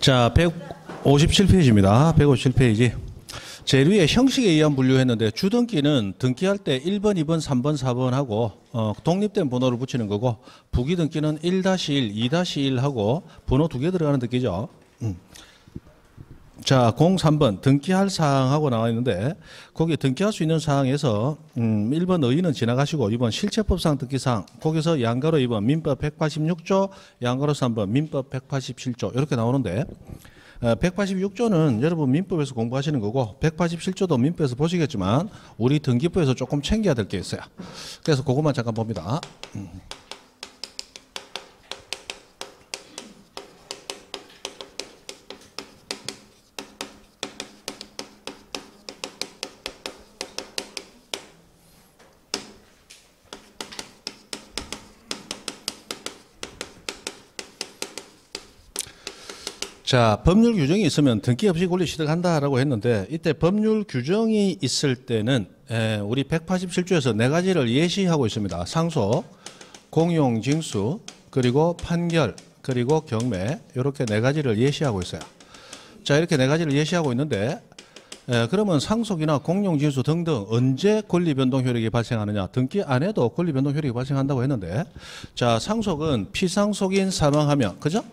자, 157페이지입니다. 157페이지. 제일 위에 형식에 의한 분류했는데 주등기는 등기할 때 1번, 2번, 3번, 4번 하고 독립된 번호를 붙이는 거고 부기등기는 1-1, 2-1 하고 번호 2개 들어가는 등기죠. 자, 03번 등기할 사항하고 나와 있는데 거기 등기할 수 있는 사항에서 1번 의의는 지나가시고 2번 실체법상 등기사항 거기서 양가로 2번 민법 186조 양가로 3번 민법 187조 이렇게 나오는데 186조는 여러분 민법에서 공부하시는 거고 187조도 민법에서 보시겠지만 우리 등기부에서 조금 챙겨야 될 게 있어요. 그래서 그것만 잠깐 봅니다. 자, 법률 규정이 있으면 등기 없이 권리 취득한다라고 했는데 이때 법률 규정이 있을 때는 우리 187조에서 네 가지를 예시하고 있습니다. 상속, 공용, 징수, 그리고 판결, 그리고 경매 이렇게 네 가지를 예시하고 있어요. 자, 이렇게 네 가지를 예시하고 있는데 그러면 상속이나 공용, 징수 등등 언제 권리 변동 효력이 발생하느냐? 등기 안에도 권리 변동 효력이 발생한다고 했는데 자, 상속은 피상속인 사망하면 그죠?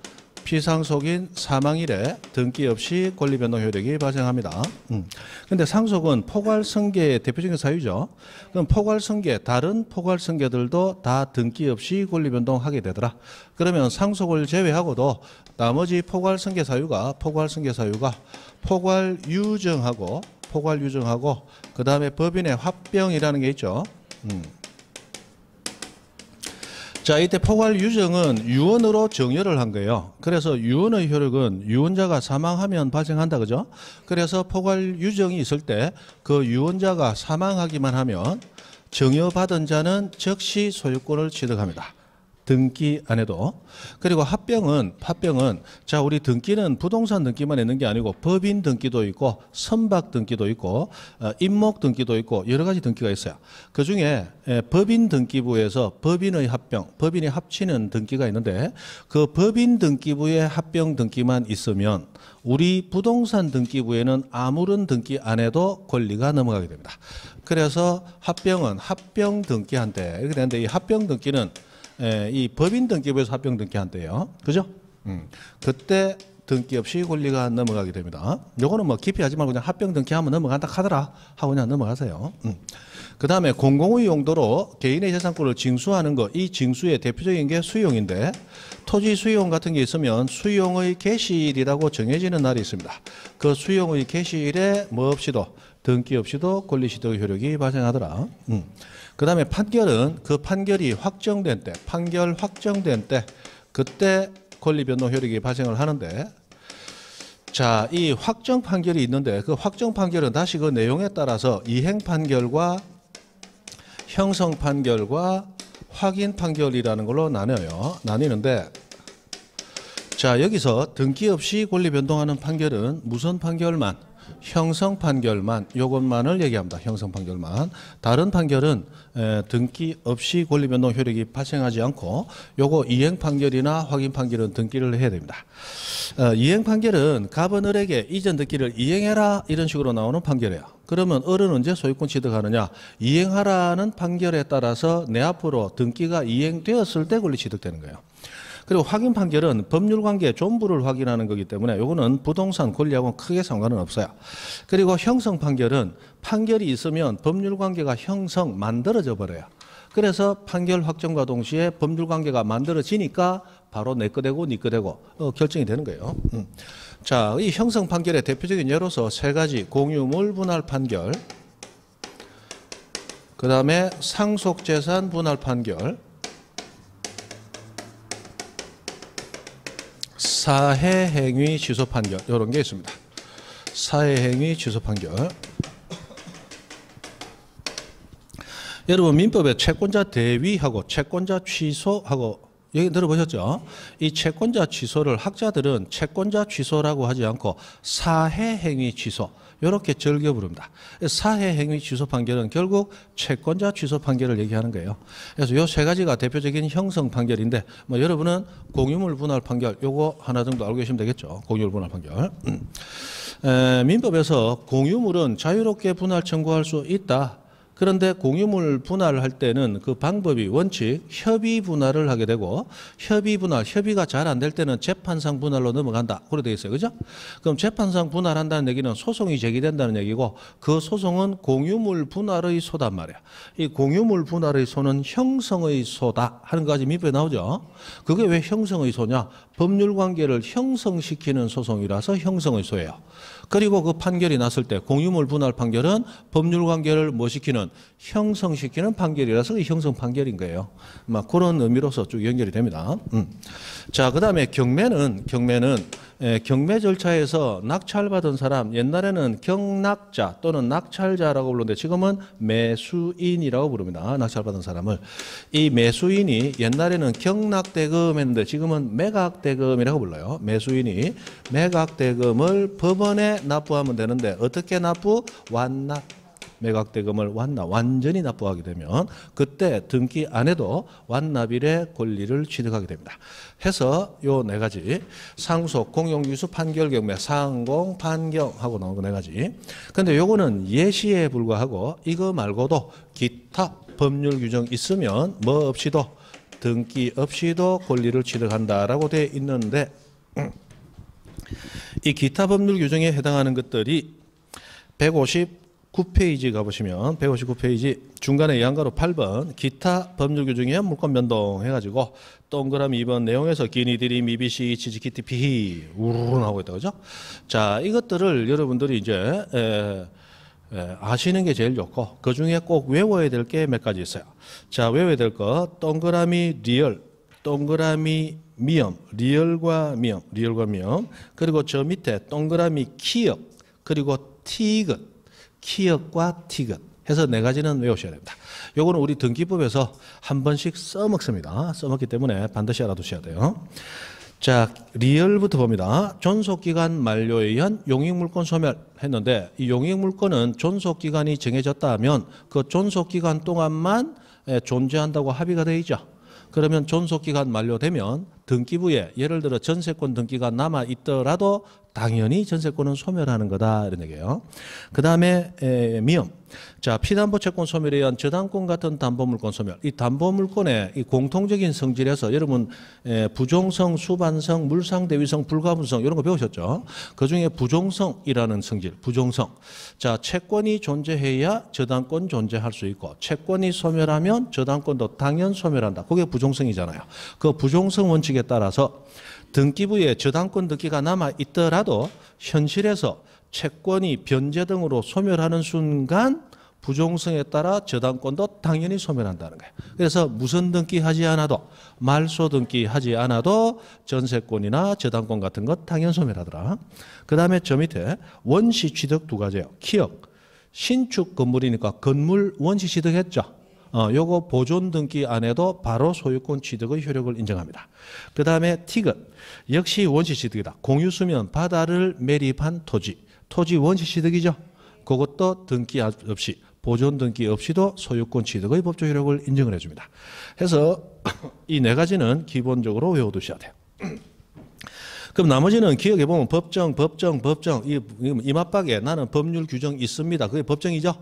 피상속인 사망일에 등기 없이 권리 변동 효력이 발생합니다. 근데 상속은 포괄승계의 대표적인 사유죠. 그럼 포괄승계, 다른 포괄승계들도 다 등기 없이 권리 변동하게 되더라. 그러면 상속을 제외하고도 나머지 포괄승계 사유가 포괄유정하고 그 다음에 법인의 합병이라는 게 있죠. 자, 이때 포괄유정은 유언으로 정여를 한 거예요. 그래서 유언의 효력은 유언자가 사망하면 발생한다, 그죠? 그래서 포괄유정이 있을 때 그 유언자가 사망하기만 하면 정여받은 자는 즉시 소유권을 취득합니다. 등기 안에도. 그리고 합병은 자, 우리 등기는 부동산 등기만 있는 게 아니고 법인 등기도 있고 선박 등기도 있고 임목 등기도 있고 여러 가지 등기가 있어요. 그중에 법인 등기부에서 법인의 합병, 법인이 합치는 등기가 있는데 그 법인 등기부의 합병 등기만 있으면 우리 부동산 등기부에는 아무런 등기 안 해도 권리가 넘어가게 됩니다. 그래서 합병은 합병 등기한대 이렇게 되는데 이 합병 등기는 이 법인 등기부에서 합병 등기한대요. 그죠? 그때 등기 없이 권리가 넘어가게 됩니다. 요거는 뭐 깊이 하지 말고 그냥 합병 등기하면 넘어간다 하더라 하고 그냥 넘어가세요. 그 다음에 공공의 용도로 개인의 재산권을 징수하는 거, 이 징수의 대표적인 게 수용인데 토지 수용 같은 게 있으면 수용의 개시일이라고 정해지는 날이 있습니다. 그 수용의 개시일에 뭐 없이도 등기 없이도 권리취득의 효력이 발생하더라. 그 다음에 판결은 그 판결이 확정된 때, 판결 확정된 때 그때 권리변동 효력이 발생을 하는데 자, 이 확정 판결이 있는데 그 확정 판결은 다시 그 내용에 따라서 이행 판결과 형성 판결과 확인 판결이라는 걸로 나뉘는데 자, 여기서 등기 없이 권리 변동하는 판결은 무슨 판결만 형성 판결만 요것만을 얘기합니다. 형성 판결만. 다른 판결은 등기 없이 권리 변동 효력이 발생하지 않고 요거 이행 판결이나 확인 판결은 등기를 해야 됩니다. 이행 판결은 갑은 을에게 이전 등기를 이행해라 이런 식으로 나오는 판결이에요. 그러면 을은 언제 소유권 취득하느냐? 이행하라는 판결에 따라서 내 앞으로 등기가 이행되었을 때 권리 취득되는 거예요. 그리고 확인 판결은 법률관계 존부를 확인하는 거기 때문에 이거는 부동산 권리하고는 크게 상관은 없어요. 그리고 형성 판결은 판결이 있으면 법률관계가 만들어져 버려요. 그래서 판결 확정과 동시에 법률관계가 만들어지니까 바로 내 거 되고 네 거 되고 결정이 되는 거예요. 자, 이 형성 판결의 대표적인 예로서 세 가지 공유물 분할 판결, 그 다음에 상속재산 분할 판결, 사해행위 취소 판결 이런 게 있습니다. 사해행위 취소 판결. 여러분 민법에 채권자 대위하고 채권자 취소하고 얘기 들어보셨죠? 이 채권자 취소를 학자들은 채권자 취소라고 하지 않고 사해행위 취소 이렇게 즐겨 부릅니다. 사회행위 취소 판결은 결국 채권자 취소 판결을 얘기하는 거예요. 그래서 이 세 가지가 대표적인 형성 판결인데 뭐 여러분은 공유물 분할 판결 요거 하나 정도 알고 계시면 되겠죠. 공유물 분할 판결. 민법에서 공유물은 자유롭게 분할 청구할 수 있다. 그런데 공유물 분할할 때는 그 방법이 원칙 협의 분할을 하게 되고 협의가 잘 안 될 때는 재판상 분할로 넘어간다. 그래 되어 있어요. 그죠? 그럼 재판상 분할한다는 얘기는 소송이 제기된다는 얘기고 그 소송은 공유물 분할의 소단 말이야. 이 공유물 분할의 소는 형성의 소다 하는 것까지 민법에 나오죠. 그게 왜 형성의 소냐? 법률 관계를 형성시키는 소송이라서 형성의 소예요. 그리고 그 판결이 났을 때 공유물 분할 판결은 법률 관계를 뭐 시키는 형성시키는 판결이라서 그 형성 판결인 거예요. 막 그런 의미로서 쭉 연결이 됩니다. 자, 그다음에 경매는 경매 절차에서 낙찰받은 사람 옛날에는 경낙자 또는 낙찰자라고 부르는데 지금은 매수인이라고 부릅니다. 낙찰받은 사람을 이 매수인이 옛날에는 경락대금 했는데 지금은 매각대금이라고 불러요. 매수인이 매각대금을 법원에 납부하면 되는데 어떻게 납부? 완납. 매각대금을 완전히 납부하게 되면 그때 등기 안 해도 완납일의 권리를 취득하게 됩니다. 해서 요 네 가지 상속, 공용유수, 판결, 경매, 상공, 판경하고 나온 거 네 가지. 근데 요거는 예시에 불과하고 이거 말고도 기타 법률 규정 있으면 뭐 없이도 등기 없이도 권리를 취득한다라고 되어 있는데 이 기타 법률 규정에 해당하는 것들이 159페이지 가보시면 159페이지 중간에 예한가로 8번 기타 법률 규정에 물권 변동 해가지고 동그라미 2번 내용에서 기니들이 미비시 치지키티 피히 우르르 나오고 있다 그죠? 자, 이것들을 여러분들이 이제 아시는 게 제일 좋고 그 중에 꼭 외워야 될 게 몇 가지 있어요. 자, 외워야 될 거 동그라미 리얼, 동그라미 미엄, 리얼과 미엄, 그리고 저 밑에 동그라미 키역, 그리고 티귿, 키역과 티귿 해서 네 가지는 외우셔야 됩니다. 요거는 우리 등기법에서 한 번씩 써먹습니다. 써먹기 때문에 반드시 알아두셔야 돼요. 자, 리얼부터 봅니다. 존속기간 만료에 의한 용익물권 소멸했는데 이 용익물권은 존속기간이 정해졌다 하면 그 존속기간 동안만 존재한다고 합의가 되어 있죠. 그러면 존속기간 만료되면 등기부에 예를 들어 전세권 등기가 남아 있더라도 당연히 전세권은 소멸하는 거다 이런 얘기예요. 그 다음에 미엄. 자, 피담보 채권 소멸에 의한 저당권 같은 담보물권 소멸. 이 담보물권의 이 공통적인 성질에서 여러분 부종성, 수반성, 물상대위성, 불가분성 이런 거 배우셨죠? 그중에 부종성이라는 성질, 부종성. 자, 채권이 존재해야 저당권 존재할 수 있고 채권이 소멸하면 저당권도 당연 소멸한다. 그게 부종성이잖아요. 그 부종성 원칙에 따라서 등기부에 저당권 등기가 남아 있더라도 현실에서 채권이 변제 등으로 소멸하는 순간 부종성에 따라 저당권도 당연히 소멸한다는 거예요. 그래서 무선 등기하지 않아도 말소 등기하지 않아도 전세권이나 저당권 같은 것 당연 소멸하더라. 그 다음에 저 밑에 원시 취득 두 가지예요. 키역, 신축 건물이니까 건물 원시 취득했죠. 요거 보존 등기 안 해도 바로 소유권 취득의 효력을 인정합니다. 그 다음에 티귿, 역시 원시 취득이다. 공유수면 바다를 매립한 토지 원시 취득이죠. 그것도 등기 없이 보존 등기 없이도 소유권 취득의 법적 효력을 인정을 해줍니다. 해서 이 네 가지는 기본적으로 외워두셔야 돼요. 그럼 나머지는 기억해 보면 법정 이 맞박에 나는 법률 규정 있습니다. 그게 법정이죠?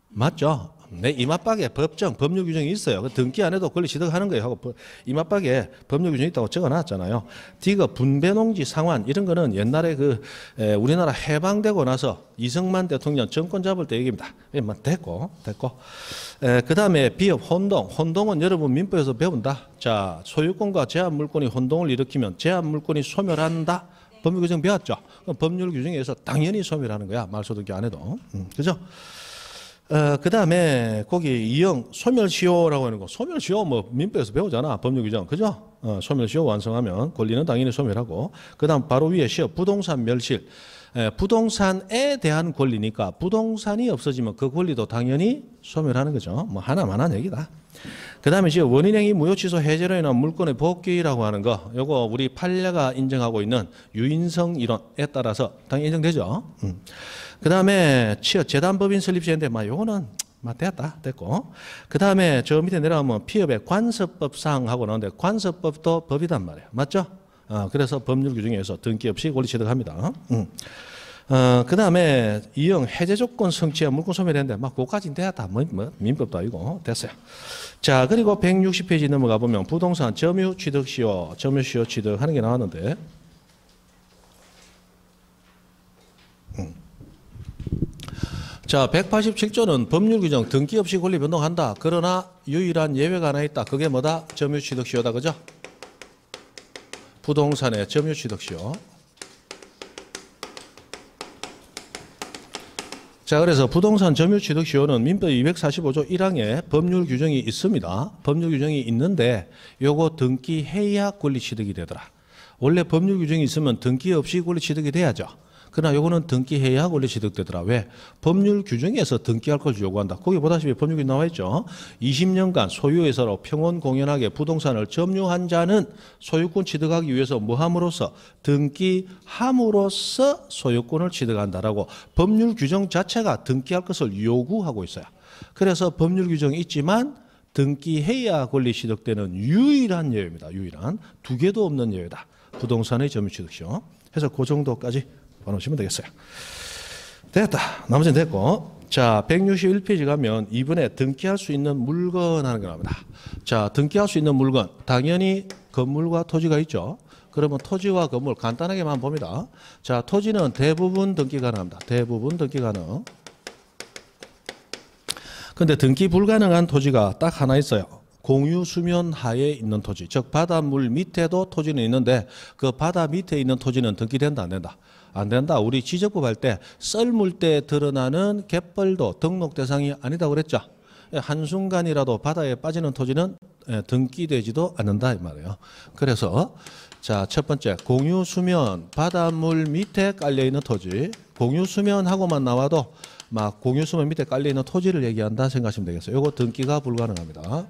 맞죠? 네, 이맞박에 법률 규정이 있어요. 등기 안 해도 권리 취득하는 거예요. 하고 이맞박에 법률 규정이 있다고 적어놨잖아요. 디귿, 분배농지 상환 이런 거는 옛날에 우리나라 해방되고 나서 이승만 대통령 정권 잡을 때 얘기입니다. 됐고. 그 다음에 비업, 혼동은 여러분 민법에서 배운다. 자, 소유권과 제한 물권이 혼동을 일으키면 제한 물권이 소멸한다. 법률 규정 배웠죠. 법률 규정에서 당연히 소멸하는 거야. 말소 등기 안 해도. 그죠? 그 다음에 거기 이형 소멸시효라고 하는 거. 소멸시효 뭐 민법에서 배우잖아. 법률 규정. 그죠? 소멸시효 완성하면 권리는 당연히 소멸하고. 그 다음 바로 위에 시효 부동산 멸실. 부동산에 대한 권리니까 부동산이 없어지면 그 권리도 당연히 소멸하는 거죠. 뭐 하나만한 얘기다. 그다음에 지금 원인행위 무효 취소 해제로 인한 물권의 복귀라고 하는 거, 요거 우리 판례가 인정하고 있는 유인성 이론에 따라서 당연히 인정되죠. 그다음에 취업 재단법인 설립 시인데 요거는 됐고. 그다음에 저 밑에 내려가면 피업의 관습법상하고 나오는데 관습법도 법이단 말이에요. 맞죠? 그래서 법률 규정에서 등기 없이 권리 취득합니다. 그다음에 이형 해제 조건 성취와 물권 소멸했는데 그거까지는 되었다. 민법도 아니고 됐어요. 자, 그리고 160페이지 넘어가 보면 부동산 점유 취득 시효, 점유 시효 취득하는 게 나왔는데 자, 187조는 법률 규정 등기 없이 권리 변동한다. 그러나 유일한 예외가 하나 있다. 그게 뭐다? 점유 취득 시효다. 그죠? 부동산의 점유 취득 시효. 자, 그래서 부동산 점유 취득 시효는 민법 245조 1항에 법률 규정이 있습니다. 법률 규정이 있는데 요거 등기 해야 권리 취득이 되더라. 원래 법률 규정이 있으면 등기 없이 권리 취득이 돼야죠. 그러나 요거는 등기해야 권리 취득되더라. 왜? 법률 규정에서 등기할 것을 요구한다. 거기 보다시피 법률 규정 나와 있죠. 20년간 소유에서로 평온 공연하게 부동산을 점유한 자는 소유권 취득하기 위해서 뭐함으로써 등기함으로써 소유권을 취득한다라고 법률 규정 자체가 등기할 것을 요구하고 있어요. 그래서 법률 규정이 있지만 등기해야 권리 취득되는 유일한 예외입니다. 유일한. 두 개도 없는 예외다. 부동산의 점유 취득시효. 해서 그 정도까지 봐놓으시면 되겠어요. 됐다. 나머지는 됐고. 자, 161페이지 가면 이번에 등기할 수 있는 물건 하는 게 나옵니다. 자, 등기할 수 있는 물건. 당연히 건물과 토지가 있죠. 그러면 토지와 건물 간단하게만 봅니다. 자, 토지는 대부분 등기 가능합니다. 대부분 등기 가능. 근데 등기 불가능한 토지가 딱 하나 있어요. 공유 수면 하에 있는 토지. 즉 바닷물 밑에도 토지는 있는데 그 바다 밑에 있는 토지는 등기된다 안 된다? 안 된다. 우리 지적법 할 때 썰물 때 드러나는 갯벌도 등록 대상이 아니다고 그랬죠. 한순간이라도 바다에 빠지는 토지는 등기되지도 않는다 이 말이에요. 그래서 자, 첫 번째 공유 수면 바닷물 밑에 깔려 있는 토지. 공유 수면하고만 나와도 막 공유 수면 밑에 깔려 있는 토지를 얘기한다 생각하시면 되겠어요. 이거 등기가 불가능합니다.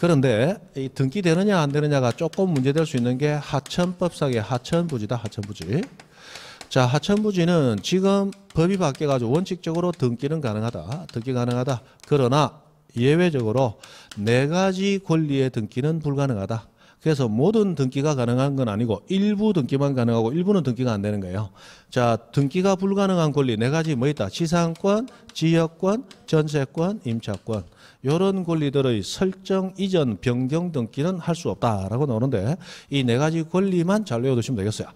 그런데 이 등기되느냐 안 되느냐가 조금 문제될 수 있는 게 하천법상의 하천부지다. 하천부지. 자, 하천부지는 지금 법이 바뀌어가지고 원칙적으로 등기는 가능하다. 등기 가능하다. 그러나 예외적으로 4가지 권리의 등기는 불가능하다. 그래서 모든 등기가 가능한 건 아니고 일부 등기만 가능하고 일부는 등기가 안 되는 거예요. 자, 등기가 불가능한 권리 4가지 뭐 있다? 지상권, 지역권, 전세권, 임차권. 이런 권리들의 설정 이전 변경 등기는 할 수 없다라고 나오는데 이 4가지 권리만 잘 외워두시면 되겠어요.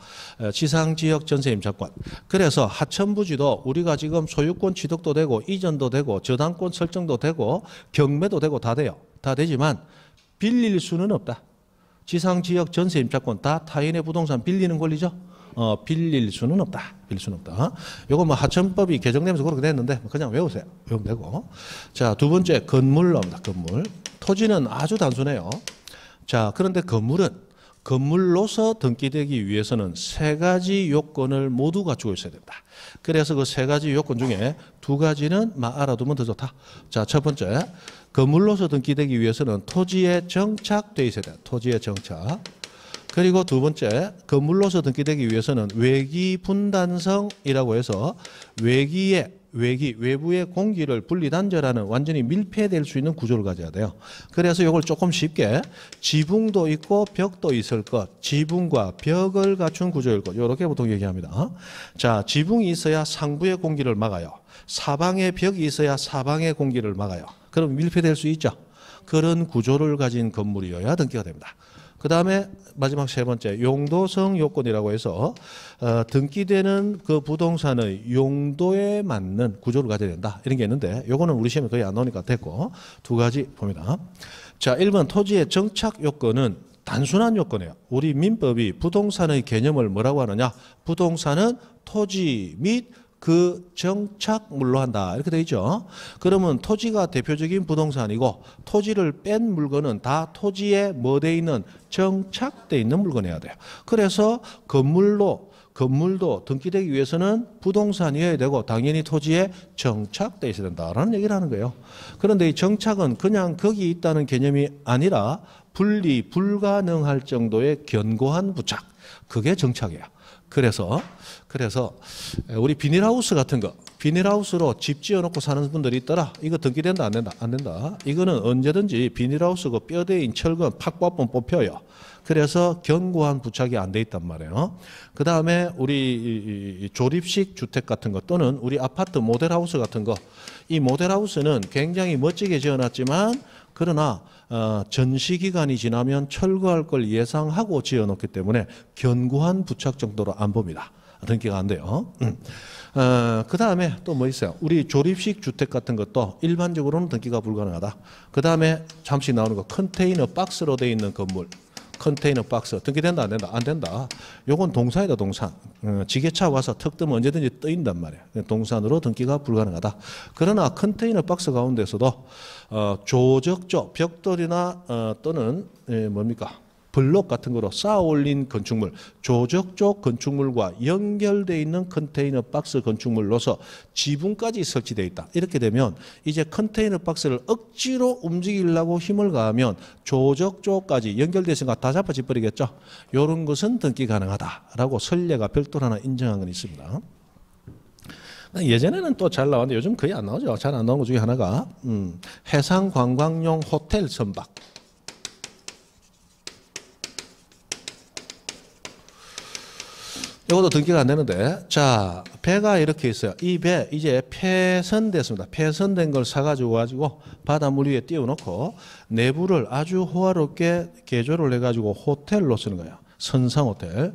지상, 지역, 전세, 임차권. 그래서 하천부지도 우리가 지금 소유권 취득도 되고 이전도 되고 저당권 설정도 되고 경매도 되고 다 돼요. 다 되지만 빌릴 수는 없다. 지상, 지역, 전세, 임차권 다 타인의 부동산 빌리는 권리죠. 빌릴 수는 없다. 빌릴 수는 없다. 요거 뭐 하천법이 개정되면서 그렇게 됐는데 그냥 외우세요. 외우면 되고. 자, 두 번째 건물 나옵니다. 건물. 토지는 아주 단순해요. 자, 그런데 건물은 건물로서 등기되기 위해서는 3가지 요건을 모두 갖추고 있어야 됩니다. 그래서 그 3가지 요건 중에 2가지는 알아두면 더 좋다. 자, 첫 번째 건물로서 등기되기 위해서는 토지에 정착돼 있어야 돼요. 토지에 정착. 그리고 두 번째 건물로서 등기되기 위해서는 외기 분단성이라고 해서 외부의 공기를 분리단절하는 완전히 밀폐될 수 있는 구조를 가져야 돼요. 그래서 이걸 조금 쉽게 지붕도 있고 벽도 있을 것, 지붕과 벽을 갖춘 구조일 것 이렇게 보통 얘기합니다. 자, 지붕이 있어야 상부의 공기를 막아요. 사방에 벽이 있어야 사방의 공기를 막아요. 그럼 밀폐될 수 있죠. 그런 구조를 가진 건물이어야 등기가 됩니다. 그 다음에 마지막 3번째 용도성 요건이라고 해서 등기되는 그 부동산의 용도에 맞는 구조를 가져야 된다. 이런 게 있는데 요거는 우리 시험에 거의 안 나오니까 됐고 2가지 봅니다. 자, 1번 토지의 정착 요건은 단순한 요건이에요. 우리 민법이 부동산의 개념을 뭐라고 하느냐. 부동산은 토지 및 그 정착물로 한다. 이렇게 되어 있죠. 그러면 토지가 대표적인 부동산이고 토지를 뺀 물건은 다 토지에 뭐 돼 있는 정착돼 있는 물건이어야 돼요. 그래서 건물로 건물도 등기되기 위해서는 부동산이어야 되고 당연히 토지에 정착돼 있어야 된다라는 얘기를 하는 거예요. 그런데 이 정착은 그냥 거기 있다는 개념이 아니라 분리 불가능할 정도의 견고한 부착, 그게 정착이에요. 그래서 우리 비닐하우스 같은 거, 비닐하우스로 집 지어놓고 사는 분들이 있더라. 이거 등기된다 안 된다? 안 된다. 이거는 언제든지 비닐하우스고 뼈대인 철근 팍 뽑혀요. 그래서 견고한 부착이 안 돼 있단 말이에요. 그 다음에 우리 조립식 주택 같은 거 또는 우리 아파트 모델하우스 같은 거, 이 모델하우스는 굉장히 멋지게 지어놨지만 그러나 전시 기간이 지나면 철거할 걸 예상하고 지어놓기 때문에 견고한 부착 정도로 안 봅니다. 등기가 안 돼요. 그 다음에 또 뭐 있어요? 우리 조립식 주택 같은 것도 일반적으로는 등기가 불가능하다. 그 다음에 잠시 나오는 거 컨테이너 박스로 되어 있는 건물. 컨테이너 박스 등기된다 안 된다? 안 된다. 요건 동산이다 동산. 지게차 와서 턱 뜨면 언제든지 떠인단 말이에요. 동산으로 등기가 불가능하다. 그러나 컨테이너 박스 가운데서도 조적조 벽돌이나 또는 뭡니까? 블록 같은 거로 쌓아 올린 건축물, 조적조 건축물과 연결되어 있는 컨테이너 박스 건축물로서 지붕까지 설치되어 있다. 이렇게 되면 이제 컨테이너 박스를 억지로 움직이려고 힘을 가하면 조적조까지 연결되어 있으니까 다 잡아져 버리겠죠. 이런 것은 등기 가능하다라고 선례가 별도로 하나 인정한 건 있습니다. 예전에는 또 잘 나왔는데 요즘 거의 안 나오죠. 잘 안 나온 것 중에 하나가 해상관광용 호텔 선박. 이것도 등기가 안 되는데, 자, 배가 이렇게 있어요. 이 배 이제 폐선됐습니다. 폐선된 걸 사가지고 바닷물 위에 띄워놓고 내부를 아주 호화롭게 개조를 해가지고 호텔로 쓰는 거예요. 선상호텔.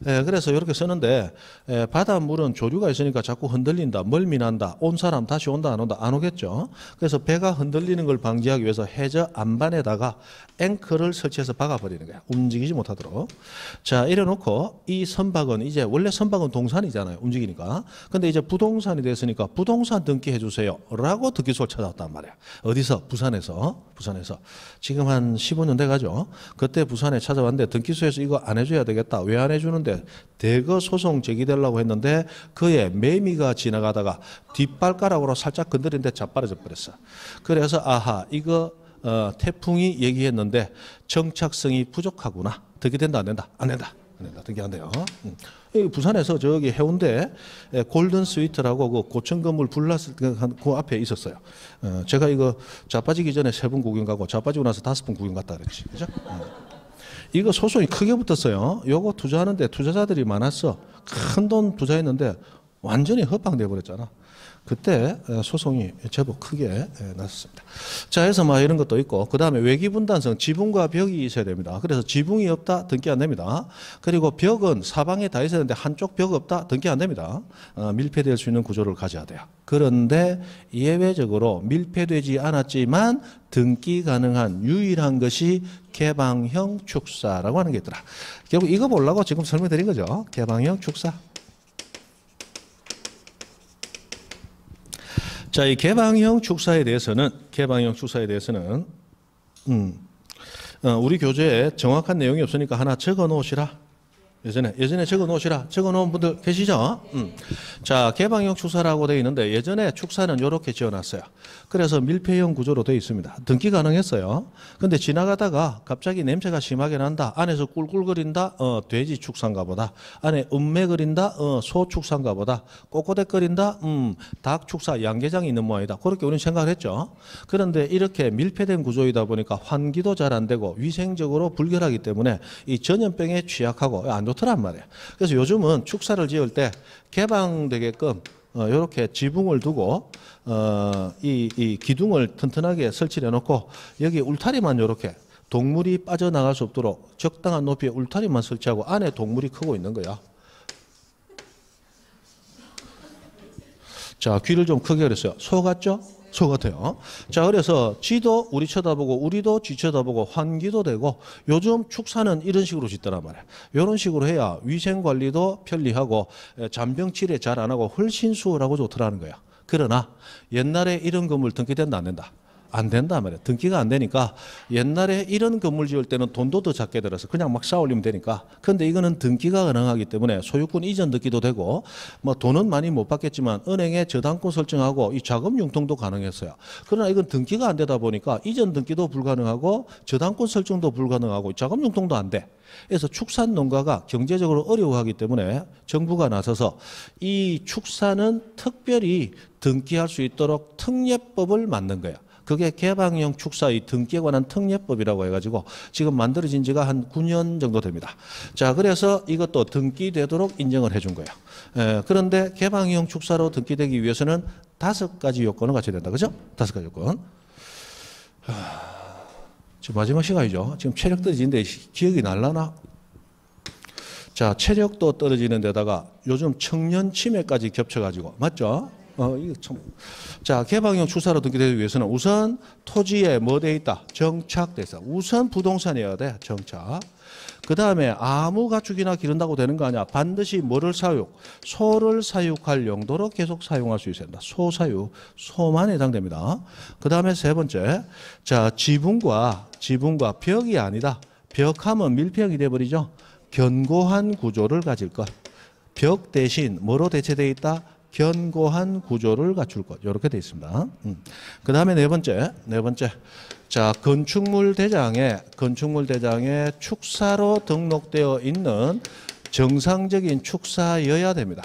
그래서 이렇게 쓰는데 바닷물은 조류가 있으니까 자꾸 흔들린다, 멀미난다, 온 사람 다시 온다 안 온다 안 오겠죠. 그래서 배가 흔들리는 걸 방지하기 위해서 해저 안반에다가 앵커를 설치해서 박아버리는 거야. 움직이지 못하도록. 자, 이래놓고 이 선박은 이제 원래 선박은 동산이잖아요. 움직이니까. 근데 이제 부동산이 됐으니까 부동산 등기해 주세요 라고 등기소를 찾아왔단 말이야. 어디서? 부산에서. 지금 한 15년 돼가죠. 그때 부산에 찾아왔는데 등기소에서 이거 안 해줘야 되겠다. 왜 안 해주는데? 대거 소송 제기되려고 했는데 그의 매미가 지나가다가 뒷발가락으로 살짝 건드리는데 자빠져져 버렸어. 그래서 아하, 이거 태풍이 얘기했는데 정착성이 부족하구나. 등기된다 안 된다? 안 된다. 등기 안 돼요. 부산에서 저기 해운대 골든 스위트라고 그 고층 건물 불났을 그 앞에 있었어요. 제가 이거 자빠지기 전에 3번 구경 가고 자빠지고 나서 5번 구경 갔다 그랬지. 그죠? 이거 소송이 크게 붙었어요. 요거 투자하는데 투자자들이 많았어. 큰 돈 투자했는데 완전히 헛방돼 버렸잖아. 그때 소송이 제법 크게 났습니다. 자, 그래서 막 이런 것도 있고, 그 다음에 외기분단성, 지붕과 벽이 있어야 됩니다. 그래서 지붕이 없다, 등기 안 됩니다. 그리고 벽은 사방에 다 있어야 되는데 한쪽 벽 없다, 등기 안 됩니다. 밀폐될 수 있는 구조를 가져야 돼요. 그런데 예외적으로 밀폐되지 않았지만 등기 가능한 유일한 것이 개방형 축사라고 하는 게 있더라. 결국 이거 보려고 지금 설명드린 거죠. 개방형 축사. 자, 이 개방형 축사에 대해서는 우리 교재에 정확한 내용이 없으니까 하나 적어 놓으시라. 예전에 적어 놓으시라. 적어 놓은 분들 계시죠? 자, 개방형 축사라고 되어 있는데 예전에 축사는 이렇게 지어놨어요. 그래서 밀폐형 구조로 되어 있습니다. 등기 가능했어요. 근데 지나가다가 갑자기 냄새가 심하게 난다. 안에서 꿀꿀거린다. 돼지 축사인가 보다. 안에 음매거린다. 소 축사인가 보다. 꼬꼬대거린다. 닭 축사, 양계장이 있는 모양이다. 그렇게 우리는 생각을 했죠. 그런데 이렇게 밀폐된 구조이다 보니까 환기도 잘 안 되고 위생적으로 불결하기 때문에 이 전염병에 취약하고 안 좋더란 말이에요. 그래서 요즘은 축사를 지을 때 개방되게끔 이렇게 지붕을 두고 이 기둥을 튼튼하게 설치해 놓고 여기 울타리만 이렇게 동물이 빠져나갈 수 없도록 적당한 높이의 울타리만 설치하고 안에 동물이 크고 있는 거야. 자, 귀를 좀 크게 그렸어요. 소 같죠? 소 같아요. 자, 그래서 쥐도 우리 쳐다보고 우리도 쥐 쳐다보고 환기도 되고 요즘 축사는 이런 식으로 짓더란 말이야. 이런 식으로 해야 위생관리도 편리하고 잔병치레 잘 안 하고 훨씬 수월하고 좋더라는 거야. 그러나 옛날에 이런 건물 등기된다 안 된다? 안 된단 말이에요. 등기가 안 되니까 옛날에 이런 건물 지을 때는 돈도 더 작게 들어서 그냥 막 쌓아 올리면 되니까. 근데 이거는 등기가 가능하기 때문에 소유권 이전 등기도 되고 뭐 돈은 많이 못 받겠지만 은행에 저당권 설정하고 이 자금 융통도 가능했어요. 그러나 이건 등기가 안 되다 보니까 이전 등기도 불가능하고 저당권 설정도 불가능하고 자금 융통도 안 돼. 그래서 축산 농가가 경제적으로 어려워하기 때문에 정부가 나서서 이 축산은 특별히 등기할 수 있도록 특례법을 만든 거예요. 그게 개방형 축사의 등기에 관한 특례법이라고 해가지고 지금 만들어진 지가 한 9년 정도 됩니다. 자, 그래서 이것도 등기되도록 인정을 해준 거예요. 그런데 개방형 축사로 등기되기 위해서는 5가지 요건을 갖춰야 된다. 그죠? 5가지 요건. 지금 마지막 시간이죠. 지금 체력 떨어지는데 기억이 날라나? 자, 체력도 떨어지는 데다가 요즘 청년 치매까지 겹쳐가지고, 맞죠? 이거 참. 자, 개방형 축사로 등기되기 위해서는 우선 토지에 뭐 돼 있다? 정착돼 있어. 우선 부동산이어야 돼. 정착. 그 다음에 아무 가축이나 기른다고 되는 거 아니야. 반드시 뭐를 사육? 소를 사육할 용도로 계속 사용할 수 있어야 된다. 소 사육. 소만 해당됩니다. 그 다음에 세 번째. 자, 지붕과 벽이 아니다. 벽하면 밀폐형이 돼버리죠. 견고한 구조를 가질 것. 벽 대신 뭐로 대체되어 있다? 견고한 구조를 갖출 것. 이렇게 되어 있습니다. 그 다음에 네 번째. 자, 건축물 대장에 축사로 등록되어 있는 정상적인 축사여야 됩니다.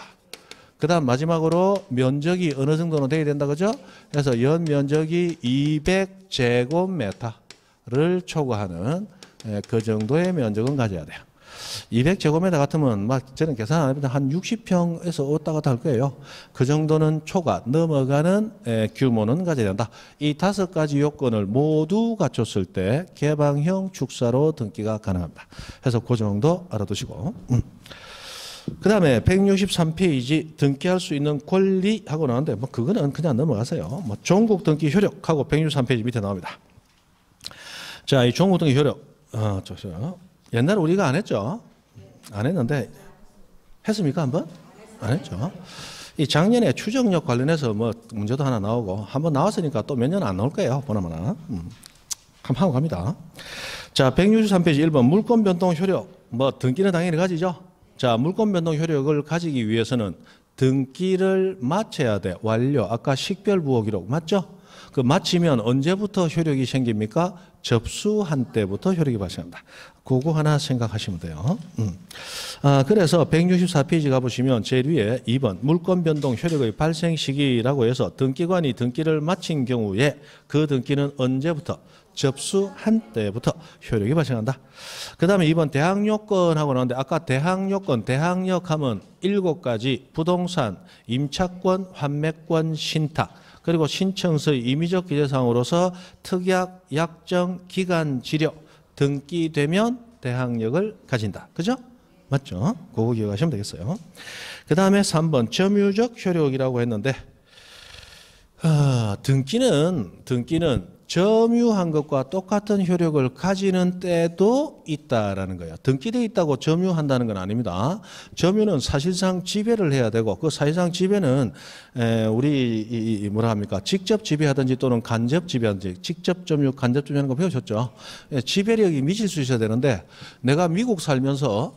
그 다음 마지막으로 면적이 어느 정도는 돼야 된다. 그죠? 그래서 연 면적이 200제곱미터를 초과하는 그 정도의 면적은 가져야 돼요. 200제곱미터 같으면 막 저는 계산 안 해보면 한 60평에서 왔다 갔다 할 거예요. 그 정도는 초과 넘어가는 규모는 가져야 된다. 이 5가지 요건을 모두 갖췄을 때 개방형 축사로 등기가 가능합니다. 그래서 그 정도 알아두시고. 그 다음에 163페이지 등기할 수 있는 권리 하고 나왔는데 뭐 그거는 그냥 넘어가세요. 뭐 종국 등기 효력하고 163페이지 밑에 나옵니다. 자, 이 종국 등기 효력. 옛날에 우리가 안 했죠. 안 했는데 했습니까 한번? 안 했죠. 이 작년에 추정력 관련해서 뭐 문제도 하나 나오고 한번 나왔으니까 또 몇 년 안 나올 거예요. 보나마나. 한번 하고 갑니다. 자, 163페이지 1번 물권 변동 효력. 뭐 등기는 당연히 가지죠. 자, 물권 변동 효력을 가지기 위해서는 등기를 마쳐야 돼. 완료. 아까 식별부호 기록 맞죠? 그 마치면 언제부터 효력이 생깁니까? 접수한 때부터 효력이 발생합니다. 그거 하나 생각하시면 돼요. 그래서 164페이지 가보시면 제일 위에 2번 물권 변동 효력의 발생 시기라고 해서 등기관이 등기를 마친 경우에 그 등기는 언제부터? 접수한 때부터 효력이 발생한다. 그 다음에 2번 대항요건하고 나왔는데 아까 대항요건, 대항력 하면 7가지 부동산, 임차권, 환매권, 신탁 그리고 신청서의 임의적 기재사항으로서 특약, 약정, 기간, 지력 등기되면 대항력을 가진다. 그죠? 맞죠? 그거 기억하시면 되겠어요. 그 다음에 3번 점유적 효력이라고 했는데 등기는 점유한 것과 똑같은 효력을 가지는 때도 있다라는 거예요. 등기되어 있다고 점유한다는 건 아닙니다. 점유는 사실상 지배를 해야 되고 그 사실상 지배는 우리 뭐라 합니까? 직접 지배하든지 또는 간접 지배하든지 직접 점유, 간접 점유하는 거 배우셨죠? 지배력이 미칠 수 있어야 되는데 내가 한국 살면서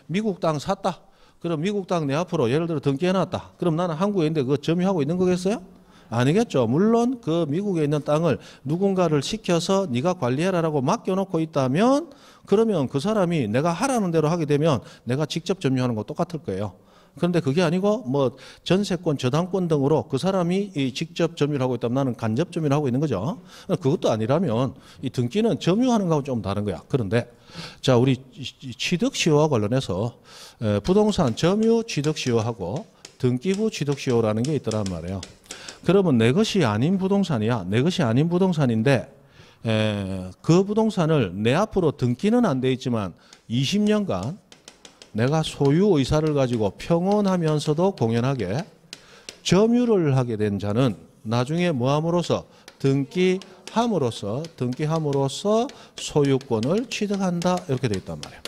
미국 땅 샀다. 그럼 미국 땅 내 앞으로 예를 들어 등기해놨다. 그럼 나는 한국에 있는데 그거 점유하고 있는 거겠어요? 아니겠죠. 물론 그 미국에 있는 땅을 누군가를 시켜서 네가 관리해라라고 맡겨놓고 있다면 그러면 그 사람이 내가 하라는 대로 하게 되면 내가 직접 점유하는 거 똑같을 거예요. 그런데 그게 아니고 뭐 전세권, 저당권 등으로 그 사람이 직접 점유를 하고 있다면 나는 간접 점유를 하고 있는 거죠. 그것도 아니라면 이 등기는 점유하는 거하고 좀 다른 거야. 그런데 자, 우리 취득시효와 관련해서 부동산 점유 취득시효하고 등기부 취득시효라는 게 있더란 말이에요. 그러면 내 것이 아닌 부동산이야. 내 것이 아닌 부동산인데 그 부동산을 내 앞으로 등기는 안 돼 있지만 20년간 내가 소유 의사를 가지고 평온하면서도 공연하게 점유를 하게 된 자는 나중에 뭐함으로써 등기함으로써 소유권을 취득한다. 이렇게 돼 있단 말이에요.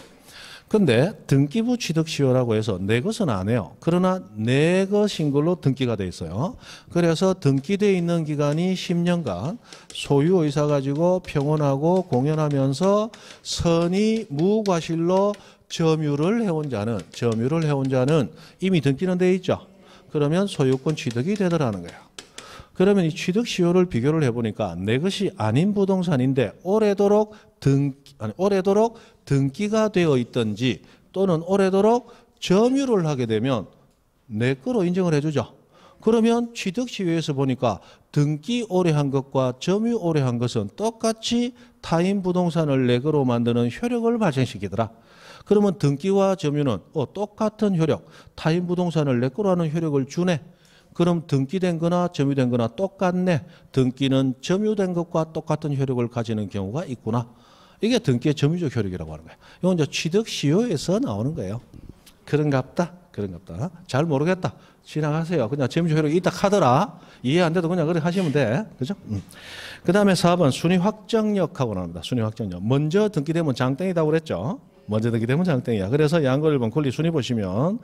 근데 등기부 취득시효라고 해서 내 것은 안 해요. 그러나 내 것인 걸로 등기가 돼 있어요. 그래서 등기돼 있는 기간이 10년간 소유의사 가지고 평온하고 공연하면서 선의 무과실로 점유를 해온 자는 이미 등기는 돼 있죠. 그러면 소유권 취득이 되더라는 거예요. 그러면 이 취득시효를 비교를 해보니까 내 것이 아닌 부동산인데 오래도록 등기가 되어 있든지 또는 오래도록 점유를 하게 되면 내 거로 인정을 해주죠. 그러면 취득시효에서 보니까 등기 오래 한 것과 점유 오래 한 것은 똑같이 타인 부동산을 내 거로 만드는 효력을 발생시키더라. 그러면 등기와 점유는 똑같은 효력, 타인 부동산을 내 거로 하는 효력을 주네. 그럼 등기된 거나 점유된 거나 똑같네. 등기는 점유된 것과 똑같은 효력을 가지는 경우가 있구나. 이게 등기의 점유적 효력이라고 하는 거예요. 이건 이제 취득시효에서 나오는 거예요. 그런갑다. 잘 모르겠다. 지나가세요. 그냥 점유적 효력이 있다 하더라. 이해 안 돼도 그냥 그렇게 하시면 돼. 그죠? 그 다음에 4번 순위 확정력하고 나옵니다. 순위 확정력. 먼저 등기되면 장땡이라고 그랬죠. 먼저 등기되면 장땡이야. 그래서 양거 1번 권리 순위 보시면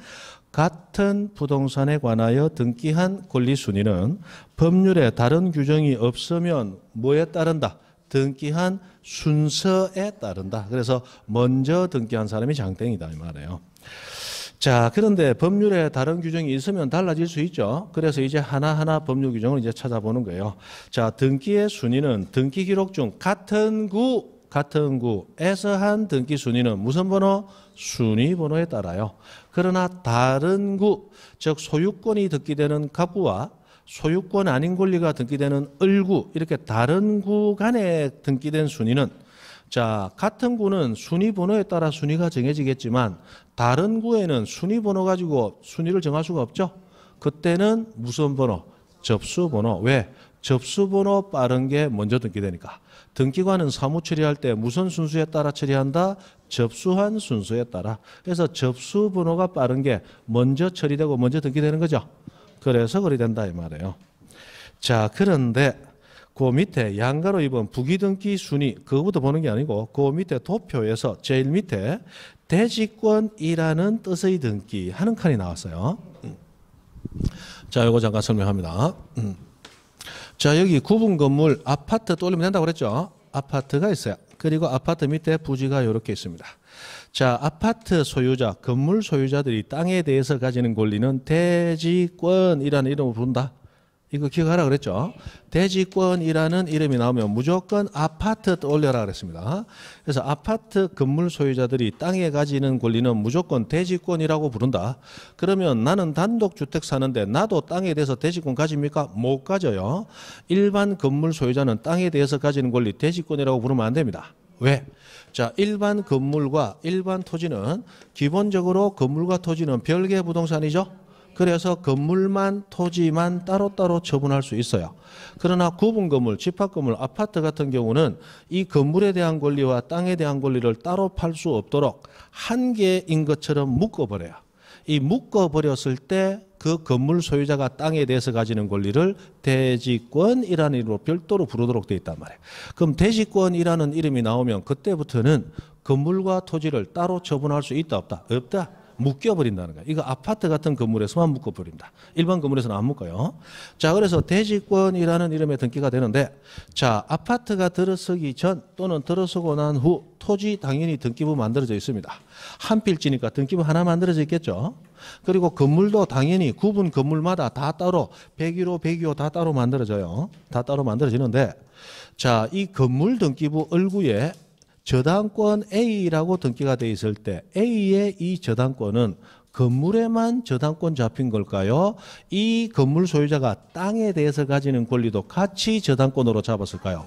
같은 부동산에 관하여 등기한 권리 순위는 법률에 다른 규정이 없으면 뭐에 따른다? 등기한 순서에 따른다. 그래서 먼저 등기한 사람이 장땡이다 이 말이에요. 자, 그런데 법률에 다른 규정이 있으면 달라질 수 있죠. 그래서 이제 하나하나 법률 규정을 이제 찾아보는 거예요. 자, 등기의 순위는 등기 기록 중 같은 구에서 한 등기 순위는 무슨 번호? 순위 번호에 따라요. 그러나 다른 구, 즉 소유권이 등기되는 갑구와 소유권 아닌 권리가 등기되는 을구, 이렇게 다른 구 간에 등기된 순위는, 자, 같은 구는 순위 번호에 따라 순위가 정해지겠지만 다른 구에는 순위 번호 가지고 순위를 정할 수가 없죠. 그때는 무슨 번호? 접수 번호. 왜? 접수 번호 빠른 게 먼저 등기되니까. 등기관은 사무 처리할 때 무슨 순수에 따라 처리한다? 접수한 순수에 따라. 그래서 접수 번호가 빠른 게 먼저 처리되고 먼저 등기되는 거죠. 그래서 그리 된다 이 말이에요. 자, 그런데 그 밑에 양가로 2번 부기등기 순위, 그거부터 보는 게 아니고 그 밑에 도표에서 제일 밑에 대지권이라는 뜻의 등기 하는 칸이 나왔어요. 자, 이거 잠깐 설명합니다. 자, 여기 구분 건물 아파트 또 올리면 된다고 그랬죠. 아파트가 있어요. 그리고 아파트 밑에 부지가 이렇게 있습니다. 자, 아파트 소유자, 건물 소유자들이 땅에 대해서 가지는 권리는 대지권이라는 이름으로 부른다. 이거 기억하라 그랬죠. 대지권이라는 이름이 나오면 무조건 아파트 떠올려라 그랬습니다. 그래서 아파트 건물 소유자들이 땅에 가지는 권리는 무조건 대지권이라고 부른다. 그러면 나는 단독주택 사는데 나도 땅에 대해서 대지권 가집니까? 못 가져요. 일반 건물 소유자는 땅에 대해서 가지는 권리 대지권이라고 부르면 안 됩니다. 왜? 자, 일반 건물과 일반 토지는 기본적으로 건물과 토지는 별개 부동산이죠. 그래서 건물만 토지만 따로따로 처분할 수 있어요. 그러나 구분 건물, 집합 건물, 아파트 같은 경우는 이 건물에 대한 권리와 땅에 대한 권리를 따로 팔 수 없도록 한 개인 것처럼 묶어버려요. 이 묶어버렸을 때 그 건물 소유자가 땅에 대해서 가지는 권리를 대지권이라는 이름으로 별도로 부르도록 되어 있단 말이에요. 그럼 대지권이라는 이름이 나오면 그때부터는 건물과 토지를 따로 처분할 수 있다 없다? 없다. 묶여버린다는 거예요. 이거 아파트 같은 건물에서만 묶어버립니다. 일반 건물에서는 안 묶어요. 자, 그래서 대지권이라는 이름의 등기가 되는데, 자, 아파트가 들어서기 전 또는 들어서고 난 후 토지 당연히 등기부 만들어져 있습니다. 한 필지니까 등기부 하나 만들어져 있겠죠. 그리고 건물도 당연히 구분 건물마다 다 따로 101호, 102호 다 따로 만들어져요. 다 따로 만들어지는데, 자, 이 건물 등기부 얼구에 저당권 A라고 등기가 돼 있을 때 A의 이 저당권은 건물에만 저당권 잡힌 걸까요? 이 건물 소유자가 땅에 대해서 가지는 권리도 같이 저당권으로 잡았을까요?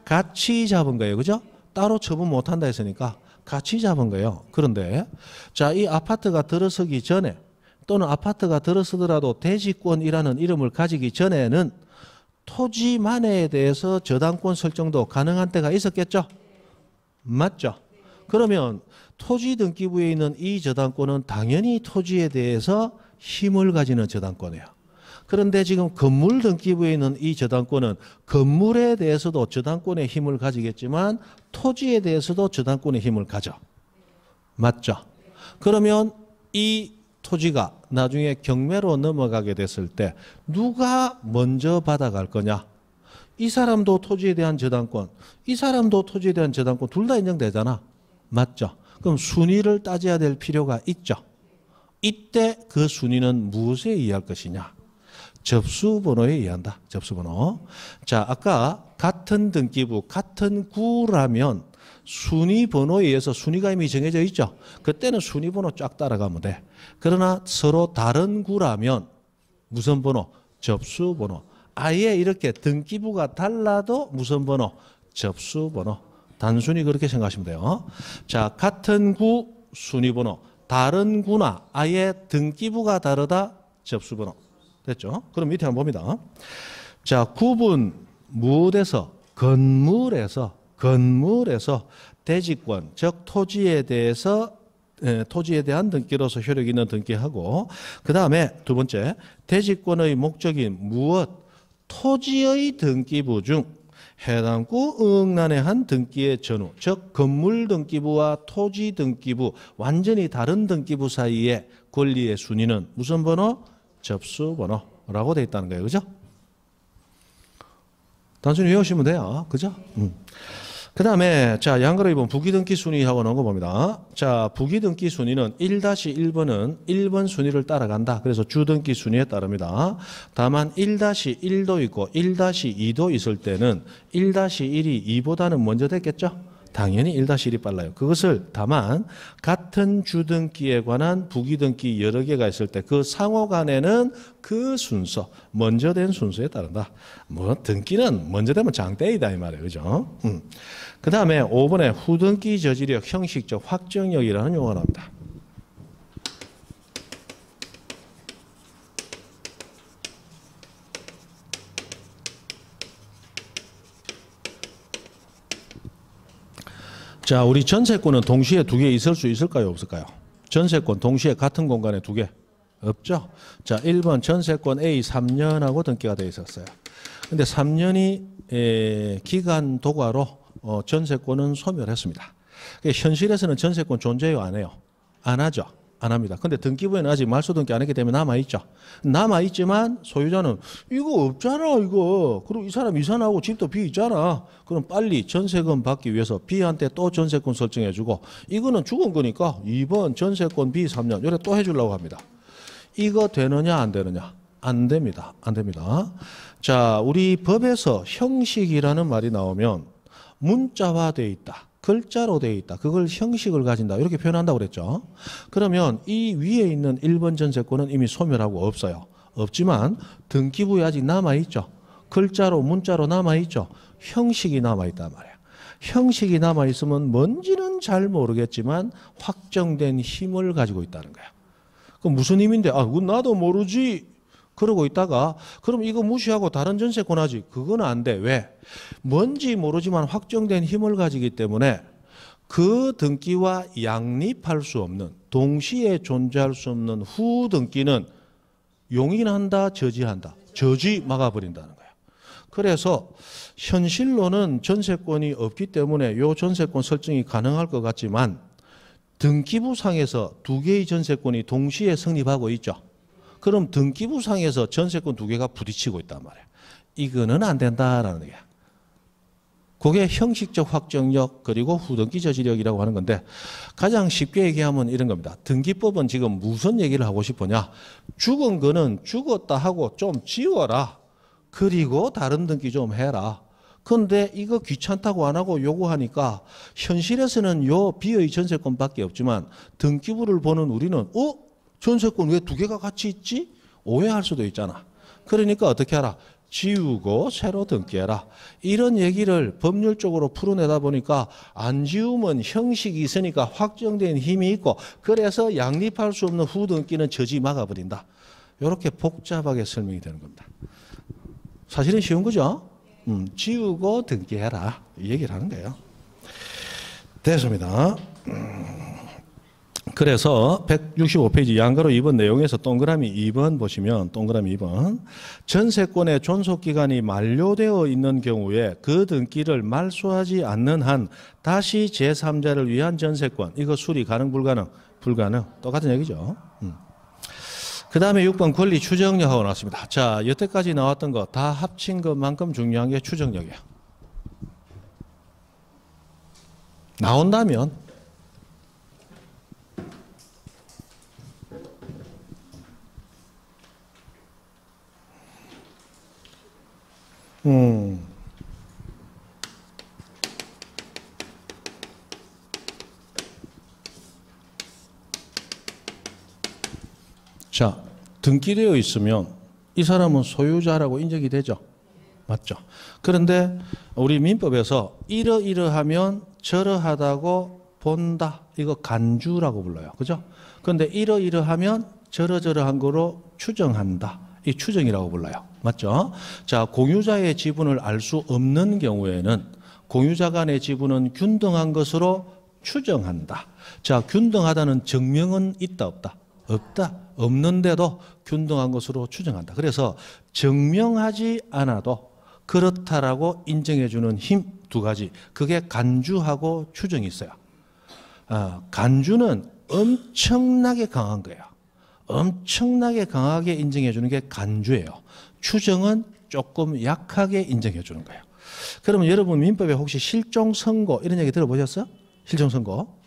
같이 잡은 거예요. 그죠? 따로 처분 못한다 했으니까 같이 잡은 거예요. 그런데 자, 이 아파트가 들어서기 전에 또는 아파트가 들어서더라도 대지권이라는 이름을 가지기 전에는 토지만에 대해서 저당권 설정도 가능한 때가 있었겠죠? 맞죠? 그러면 토지 등기부에 있는 이 저당권은 당연히 토지에 대해서 힘을 가지는 저당권이에요. 그런데 지금 건물 등기부에 있는 이 저당권은 건물에 대해서도 저당권의 힘을 가지겠지만 토지에 대해서도 저당권의 힘을 가져. 맞죠? 그러면 이 토지가 나중에 경매로 넘어가게 됐을 때 누가 먼저 받아갈 거냐? 이 사람도 토지에 대한 저당권, 이 사람도 토지에 대한 저당권 둘 다 인정되잖아. 맞죠? 그럼 순위를 따져야 될 필요가 있죠. 이때 그 순위는 무엇에 의할 것이냐? 접수번호에 의한다. 접수번호. 자, 아까 같은 등기부, 같은 구라면 순위번호에 의해서 순위가 이미 정해져 있죠. 그때는 순위번호 쫙 따라가면 돼. 그러나 서로 다른 구라면 무슨 번호? 접수번호. 아예 이렇게 등기부가 달라도 무슨 번호? 접수번호. 단순히 그렇게 생각하시면 돼요. 자, 같은 구 순위번호, 다른 구나 아예 등기부가 다르다 접수번호. 됐죠? 그럼 밑에 한번 봅니다. 자, 구분 무엇에서? 건물에서 대지권, 즉 토지에 대해서 토지에 대한 등기로서 효력 있는 등기하고, 그 다음에 두 번째, 대지권의 목적인 무엇? 토지의 등기부 중 해당 구 응난의 한 등기의 전후, 즉 건물 등기부와 토지 등기부 완전히 다른 등기부 사이의 권리의 순위는 무슨 번호? 접수번호라고 되어 있다는 거예요. 그죠? 단순히 외우시면 돼요. 그죠? 그 다음에 자, 양거래 2번 부기등기 순위하고 나온 거 봅니다. 자, 부기등기 순위는 1-1번은 1번 순위를 따라간다. 그래서 주등기 순위에 따릅니다. 다만 1-1도 있고 1-2도 있을 때는 1-1이 2보다는 먼저 됐겠죠? 당연히 1-1이 빨라요. 그것을 다만 같은 주등기에 관한 부기등기 여러 개가 있을 때 그 상호 간에는 그 순서, 먼저 된 순서에 따른다. 뭐 등기는 먼저 되면 장대이다 이 말이에요. 그죠? 그 다음에 5번에 후등기 저지력 형식적 확정력이라는 용어가 나옵니다. 자, 우리 전세권은 동시에 두 개 있을 수 있을까요? 없을까요? 전세권 동시에 같은 공간에 두 개? 없죠? 자, 1번 전세권 A 3년하고 등기가 되어 있었어요. 근데 3년이 기간 도과로 전세권은 소멸했습니다. 현실에서는 전세권 존재해요? 안 해요? 안 하죠? 안 합니다. 근데 등기부에는 아직 말소 등기 안 했기 때문에 남아있죠. 남아있지만 소유자는 이거 없잖아 이거. 그리고 이 사람 이사 나오고 집도 비 있잖아. 그럼 빨리 전세금 받기 위해서 B한테 또 전세권 설정해주고, 이거는 죽은 거니까 2번 전세권 B 3년 요래 또 해주려고 합니다. 이거 되느냐 안 되느냐? 안 됩니다. 안 됩니다. 자, 우리 법에서 형식이라는 말이 나오면 문자화되어 있다, 글자로 되어 있다, 그걸 형식을 가진다 이렇게 표현한다고 그랬죠. 그러면 이 위에 있는 1번 전세권은 이미 소멸하고 없어요. 없지만 등기부에 아직 남아있죠. 글자로 문자로 남아있죠. 형식이 남아있단 말이에요. 형식이 남아있으면 뭔지는 잘 모르겠지만 확정된 힘을 가지고 있다는 거예요. 그럼 무슨 힘인데? 아, 그건 나도 모르지 그러고 있다가 그럼 이거 무시하고 다른 전세권 하지. 그건 안 돼. 왜? 뭔지 모르지만 확정된 힘을 가지기 때문에 그 등기와 양립할 수 없는, 동시에 존재할 수 없는 후등기는 용인한다, 저지한다. 저지 막아버린다는 거예요. 그래서 현실로는 전세권이 없기 때문에 이 전세권 설정이 가능할 것 같지만 등기부상에서 두 개의 전세권이 동시에 성립하고 있죠. 그럼 등기부상에서 전세권 두 개가 부딪히고 있단 말이에요. 이거는 안 된다라는 얘기야. 그게 형식적 확정력 그리고 후등기 저지력이라고 하는 건데, 가장 쉽게 얘기하면 이런 겁니다. 등기법은 지금 무슨 얘기를 하고 싶으냐? 죽은 거는 죽었다 하고 좀 지워라. 그리고 다른 등기 좀 해라. 그런데 이거 귀찮다고 안 하고 요구하니까 현실에서는 요 B의 전세권밖에 없지만 등기부를 보는 우리는 전세권 왜 두 개가 같이 있지? 오해할 수도 있잖아. 그러니까 어떻게 하라? 지우고 새로 등기해라. 이런 얘기를 법률적으로 풀어내다 보니까 안 지우면 형식이 있으니까 확정된 힘이 있고, 그래서 양립할 수 없는 후등기는 저지 막아버린다. 이렇게 복잡하게 설명이 되는 겁니다. 사실은 쉬운 거죠? 지우고 등기해라. 이 얘기를 하는 거예요. 됐습니다. 그래서 165페이지 양가로 2번 내용에서 동그라미 2번 보시면 동그라미 2번 전세권의 존속기간이 만료되어 있는 경우에 그 등기를 말소하지 않는 한 다시 제3자를 위한 전세권 이거 수리 가능 불가능? 불가능. 똑같은 얘기죠. 그 다음에 6번 권리 추정력하고 나왔습니다. 자, 여태까지 나왔던 거 다 합친 것만큼 중요한 게 추정력이에요. 나온다면 자, 등기되어 있으면 이 사람은 소유자라고 인정이 되죠. 맞죠? 그런데 우리 민법에서 이러이러하면 저러하다고 본다. 이거 간주라고 불러요. 그죠? 그런데 이러이러하면 저러저러한 거로 추정한다. 이 추정이라고 불러요. 맞죠? 자, 공유자의 지분을 알 수 없는 경우에는 공유자 간의 지분은 균등한 것으로 추정한다. 자, 균등하다는 증명은 있다 없다? 없다. 없는데도 균등한 것으로 추정한다. 그래서 증명하지 않아도 그렇다라고 인정해 주는 힘 두 가지. 그게 간주하고 추정이 있어요. 간주는 엄청나게 강한 거예요. 엄청나게 강하게 인정해 주는 게 간주예요. 추정은 조금 약하게 인정해 주는 거예요. 그러면 여러분 민법에 혹시 실종선고 이런 얘기 들어보셨어요? 실종선고.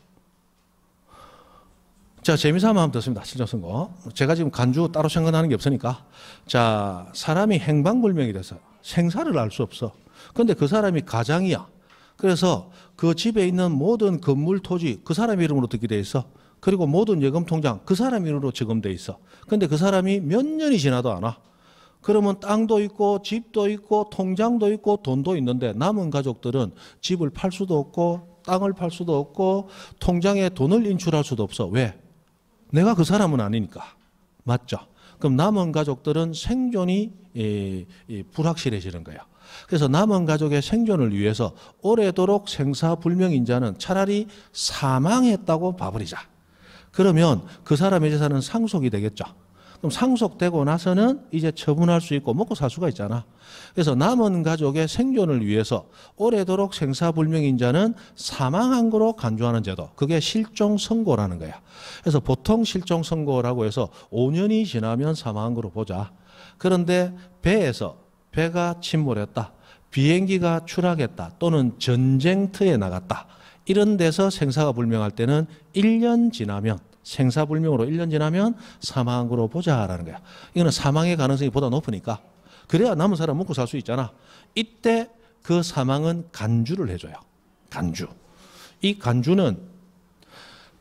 자, 재미삼아 한번 듣습니다. 실종선고. 제가 지금 간주 따로 생각나는 게 없으니까. 자, 사람이 행방불명이 됐어요. 생사를 알 수 없어. 그런데 그 사람이 가장이야. 그래서 그 집에 있는 모든 건물, 토지 그 사람 이름으로 등기돼 있어. 그리고 모든 예금 통장 그 사람 이름으로 지금돼 있어. 그런데 그 사람이 몇 년이 지나도 안 와. 그러면 땅도 있고 집도 있고 통장도 있고 돈도 있는데 남은 가족들은 집을 팔 수도 없고 땅을 팔 수도 없고 통장에 돈을 인출할 수도 없어. 왜? 내가 그 사람은 아니니까. 맞죠? 그럼 남은 가족들은 생존이 불확실해지는 거예요. 그래서 남은 가족의 생존을 위해서 오래도록 생사불명인 자는 차라리 사망했다고 봐버리자. 그러면 그 사람의 재산은 상속이 되겠죠. 그럼 상속되고 나서는 이제 처분할 수 있고 먹고 살 수가 있잖아. 그래서 남은 가족의 생존을 위해서 오래도록 생사불명인 자는 사망한 거로 간주하는 제도. 그게 실종선고라는 거야. 그래서 보통 실종선고라고 해서 5년이 지나면 사망한 거로 보자. 그런데 배가 침몰했다. 비행기가 추락했다. 또는 전쟁터에 나갔다. 이런 데서 생사가 불명할 때는 1년 지나면 생사불명으로 1년 지나면 사망한 거로 보자라는 거야. 이거는 사망의 가능성이 보다 높으니까. 그래야 남은 사람 먹고 살 수 있잖아. 이때 그 사망은 간주를 해줘요. 간주. 이 간주는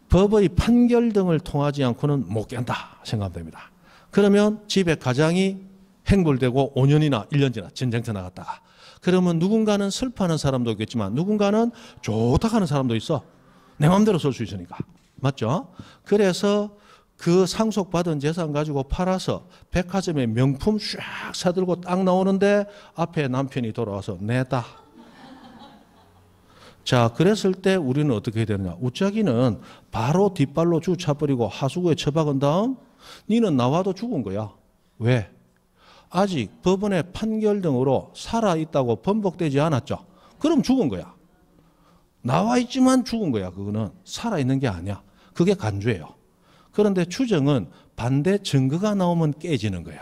법의 판결 등을 통하지 않고는 못 깬다 생각하면 됩니다. 그러면 집에 가장이 행불되고 5년이나 1년 지나 전쟁터 나갔다가 그러면 누군가는 슬퍼하는 사람도 있겠지만 누군가는 좋다 하는 사람도 있어. 내 마음대로 쓸 수 있으니까. 맞죠? 그래서 그 상속받은 재산 가지고 팔아서 백화점에 명품 쫙 사들고 딱 나오는데 앞에 남편이 돌아와서 내다. 자, 그랬을 때 우리는 어떻게 해야 되느냐. 우짜기는 바로 뒷발로 주차버리고 하수구에 처박은 다음 니는 나와도 죽은 거야. 왜? 아직 법원의 판결 등으로 살아있다고 번복되지 않았죠. 그럼 죽은 거야. 나와 있지만 죽은 거야. 그거는 살아있는 게 아니야. 그게 간주예요. 그런데 추정은 반대 증거가 나오면 깨지는 거예요.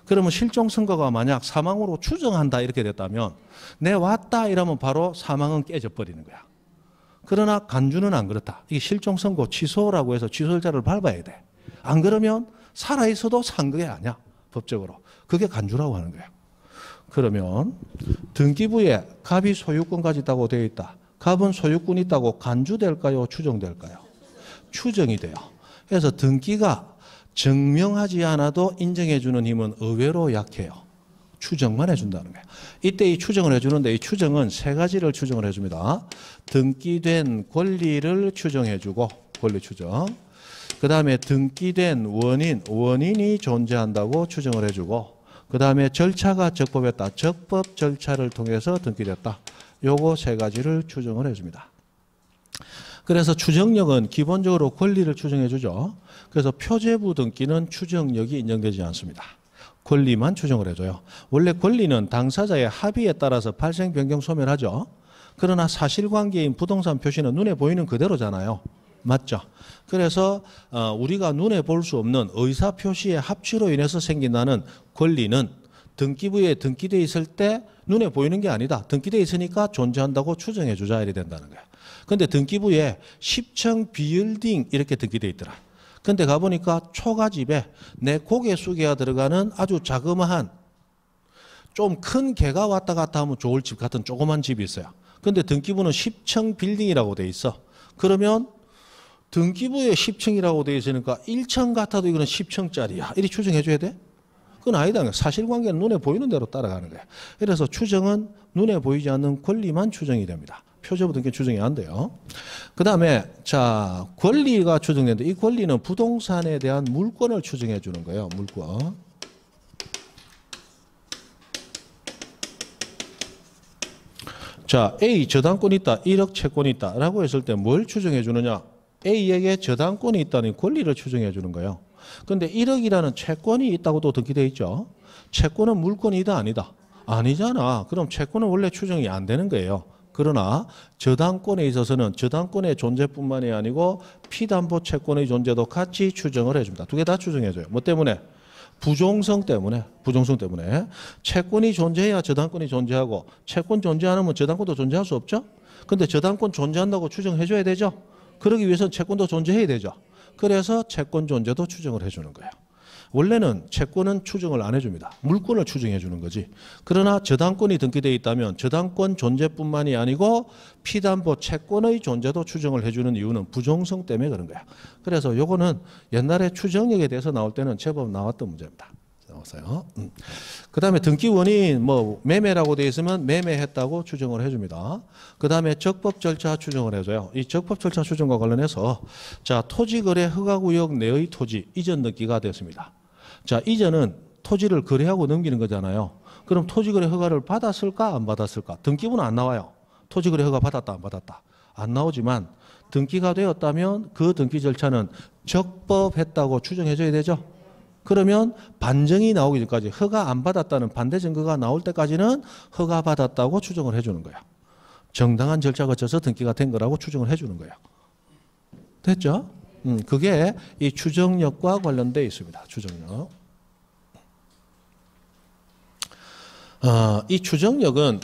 그러면 실종선고가 만약 사망으로 추정한다 이렇게 됐다면 내 왔다 이러면 바로 사망은 깨져버리는 거야. 그러나 간주는 안 그렇다. 이게 실종선고 취소라고 해서 취소자를 밟아야 돼. 안 그러면 살아있어도 산 게 아니야. 법적으로. 그게 간주라고 하는 거예요. 그러면 등기부에 갑이 소유권까지 있다고 되어 있다. 갑은 소유권이 있다고 간주될까요? 추정될까요? 추정이 돼요. 그래서 등기가 증명하지 않아도 인정해 주는 힘은 의외로 약해요. 추정만 해준다는 거예요. 이때 이 추정을 해주는데 이 추정은 세 가지를 추정을 해줍니다. 등기된 권리를 추정해주고 권리 추정. 그 다음에 등기된 원인이 존재한다고 추정을 해주고 그 다음에 절차가 적법했다. 적법 절차를 통해서 등기됐다. 요거 세 가지를 추정을 해줍니다. 그래서 추정력은 기본적으로 권리를 추정해 주죠. 그래서 표제부 등기는 추정력이 인정되지 않습니다. 권리만 추정을 해줘요. 원래 권리는 당사자의 합의에 따라서 발생, 변경, 소멸하죠. 그러나 사실관계인 부동산 표시는 눈에 보이는 그대로잖아요. 맞죠? 그래서 우리가 눈에 볼 수 없는 의사 표시의 합치로 인해서 생긴다는 권리는 등기부에 등기되어 있을 때 눈에 보이는 게 아니다. 등기되어 있으니까 존재한다고 추정해 주자 이래 된다는 거야. 근데 등기부에 10층 빌딩 이렇게 등기되어 있더라. 근데 가보니까 초가집에 내 고개 숙여야 들어가는 아주 자그마한 좀 큰 개가 왔다 갔다 하면 좋을 집 같은 조그만 집이 있어요. 근데 등기부는 10층 빌딩이라고 돼 있어. 그러면 등기부에 10층이라고 돼 있으니까 1층 같아도 이거는 10층짜리야. 이렇게 추정해 줘야 돼? 그건 아니다. 사실관계는 눈에 보이는 대로 따라가는 거야. 그래서 추정은 눈에 보이지 않는 권리만 추정이 됩니다. 표제부 등기 추정이 안 돼요. 그 다음에 자 권리가 추정되는데 이 권리는 부동산에 대한 물권을 추정해 주는 거예요. 물권. 자 A 저당권이 있다. 1억 채권이 있다. 라고 했을 때 뭘 추정해 주느냐. A에게 저당권이 있다는 권리를 추정해 주는 거예요. 그런데 1억이라는 채권이 있다고도 등기되어 있죠. 채권은 물권이다 아니다? 아니잖아. 그럼 채권은 원래 추정이 안 되는 거예요. 그러나 저당권에 있어서는 저당권의 존재뿐만이 아니고 피담보 채권의 존재도 같이 추정을 해줍니다. 두 개 다 추정해줘요. 뭐 때문에? 부종성 때문에. 부종성 때문에. 채권이 존재해야 저당권이 존재하고 채권 존재 안 하면 저당권도 존재할 수 없죠. 근데 저당권 존재한다고 추정해줘야 되죠. 그러기 위해서는 채권도 존재해야 되죠. 그래서 채권 존재도 추정을 해주는 거예요. 원래는 채권은 추정을 안 해줍니다. 물권을 추정해 주는 거지. 그러나 저당권이 등기되어 있다면 저당권 존재뿐만이 아니고 피담보 채권의 존재도 추정을 해주는 이유는 부종성 때문에 그런 거야. 그래서 요거는 옛날에 추정력에 대해서 나올 때는 제법 나왔던 문제입니다. 나왔어요. 그 다음에 등기 원인 뭐 매매라고 되어 있으면 매매했다고 추정을 해줍니다. 그 다음에 적법 절차 추정을 해줘요. 이 적법 절차 추정과 관련해서 자 토지거래 허가구역 내의 토지 이전 등기가 됐습니다. 자 이전은 토지를 거래하고 넘기는 거잖아요. 그럼 토지거래 허가를 받았을까 안 받았을까? 등기부는 안 나와요. 토지거래 허가 받았다 안 받았다 안 나오지만 등기가 되었다면 그 등기 절차는 적법했다고 추정해줘야 되죠. 그러면 반증이 나오기 전까지 허가 안 받았다는 반대 증거가 나올 때까지는 허가 받았다고 추정을 해주는 거야. 정당한 절차 거쳐서 등기가 된 거라고 추정을 해주는 거야. 됐죠? 그게 이 추정력과 관련되어 있습니다. 추정력. 이 추정력은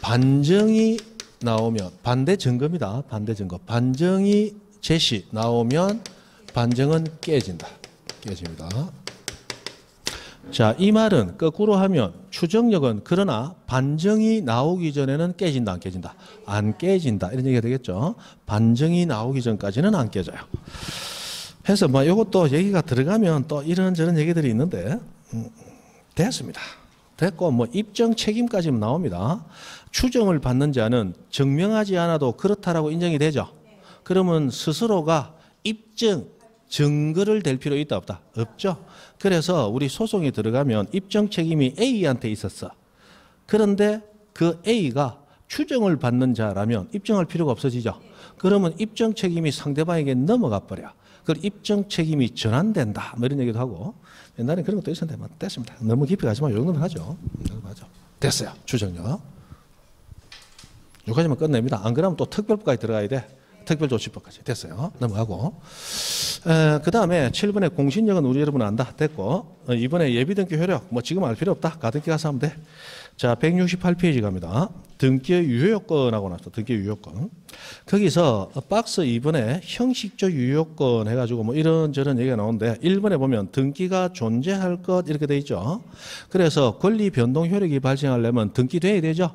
반증이 나오면 반대 증거입니다. 반대 증거. 반증이 제시 나오면 반증은 깨진다. 깨집니다. 자, 이 말은 거꾸로 하면 추정력은 그러나 반증이 나오기 전에는 깨진다 안 깨진다? 안 깨진다. 이런 얘기가 되겠죠. 반증이 나오기 전까지는 안 깨져요. 해서 뭐 이것도 얘기가 들어가면 또 이런저런 얘기들이 있는데 됐습니다. 됐고 뭐 입증 책임까지는 나옵니다. 추정을 받는 자는 증명하지 않아도 그렇다라고 인정이 되죠. 그러면 스스로가 입증 증거를 댈 필요 있다 없다? 없죠. 그래서 우리 소송에 들어가면 입증 책임이 A한테 있었어. 그런데 그 A가 추정을 받는 자라면 입증할 필요가 없어지죠. 그러면 입증 책임이 상대방에게 넘어가 버려. 그 입증 책임이 전환된다. 뭐 이런 얘기도 하고 옛날에 그런 것도 있었는데 됐습니다. 너무 깊이 가지만 요 정도는 하죠. 됐어요. 추정력. 여기까지만 끝냅니다. 안 그러면 또 특별법까지 들어가야 돼. 특별조치법까지 됐어요. 넘어가고 그 다음에 7번에 공신력은 우리 여러분 안다. 됐고 이번에 예비등기 효력 뭐 지금 알 필요 없다. 가등기 가서 하면 돼. 자 168페이지 갑니다. 등기의 유효요건하고 나서 등기의 유효요건. 거기서 박스 2번에 형식적 유효요건 해가지고 뭐 이런저런 얘기가 나오는데 1번에 보면 등기가 존재할 것 이렇게 돼 있죠. 그래서 권리 변동 효력이 발생하려면 등기돼야 되죠.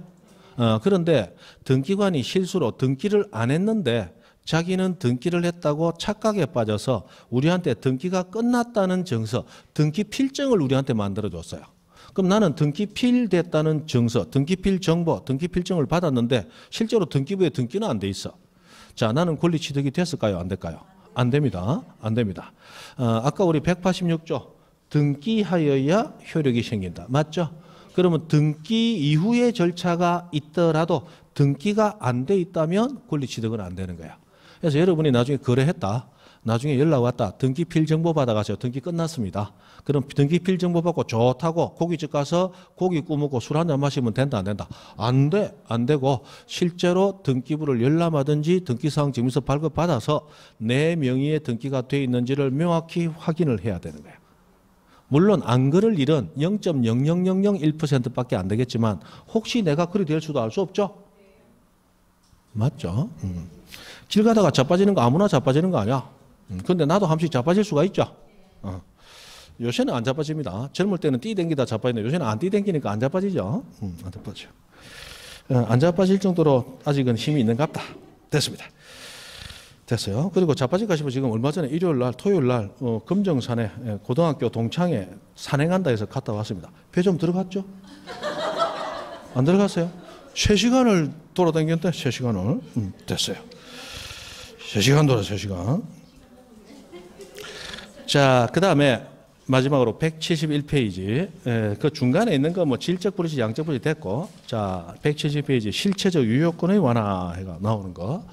그런데 등기관이 실수로 등기를 안 했는데 자기는 등기를 했다고 착각에 빠져서 우리한테 등기가 끝났다는 증서, 등기 필증을 우리한테 만들어줬어요. 그럼 나는 등기 필됐다는 증서, 등기 필 정보, 등기 필증을 받았는데 실제로 등기부에 등기는 안 돼 있어. 자, 나는 권리 취득이 됐을까요? 안 될까요? 안 됩니다. 안 됩니다. 아까 우리 186조 등기하여야 효력이 생긴다. 맞죠? 그러면 등기 이후의 절차가 있더라도 등기가 안 돼 있다면 권리 취득은 안 되는 거야. 그래서 여러분이 나중에 거래했다. 나중에 연락 왔다. 등기필 정보 받아가세요. 등기 끝났습니다. 그럼 등기필 정보 받고 좋다고 고깃집 가서 고기 구우먹고 술 한잔 마시면 된다, 안 된다? 안 돼. 안 되고 실제로 등기부를 열람하든지 등기사항 증명서 발급받아서 내 명의의 등기가 돼 있는지를 명확히 확인을 해야 되는 거예요. 물론 안 그럴 일은 0.00001%밖에 안 되겠지만 혹시 내가 그리 될 수도 알 수 없죠? 맞죠? 길 가다가 자빠지는 거 아무나 자빠지는 거 아니야. 근데 나도 한 번씩 자빠질 수가 있죠. 요새는 안 자빠집니다. 젊을 때는 뛰댕기다 자빠지는데 요새는 안 뛰댕기니까 안 자빠지죠. 안 자빠져. 안 자빠질 정도로 아직은 힘이 있는갑다. 됐습니다. 됐어요. 그리고 자빠질까 싶어 지금 얼마 전에 일요일 날, 토요일 날 금정산에 고등학교 동창회 산행한다 해서 갔다 왔습니다. 배 좀 들어갔죠? 안 들어갔어요? 3시간을 돌아다녔는데 3시간을 됐어요. 3시간 돌아 3시간. 자, 그 다음에 마지막으로 171페이지. 그 중간에 있는 거 뭐 질적 불이지 양적 불이지 됐고, 자, 170페이지 실체적 유효권의 완화가 나오는 거.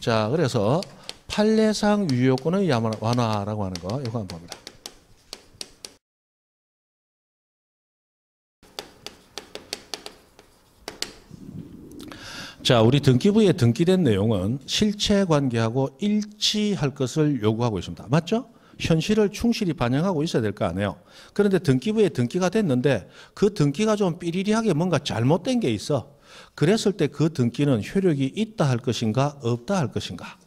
자, 그래서 판례상 유효권의 완화라고 하는 거, 이거 한번 봅니다. 자, 우리 등기부에 등기된 내용은 실체 관계하고 일치할 것을 요구하고 있습니다. 맞죠? 현실을 충실히 반영하고 있어야 될 거 아니에요. 그런데 등기부에 등기가 됐는데 그 등기가 좀 삐리리하게 뭔가 잘못된 게 있어. 그랬을 때 그 등기는 효력이 있다 할 것인가 없다 할 것인가.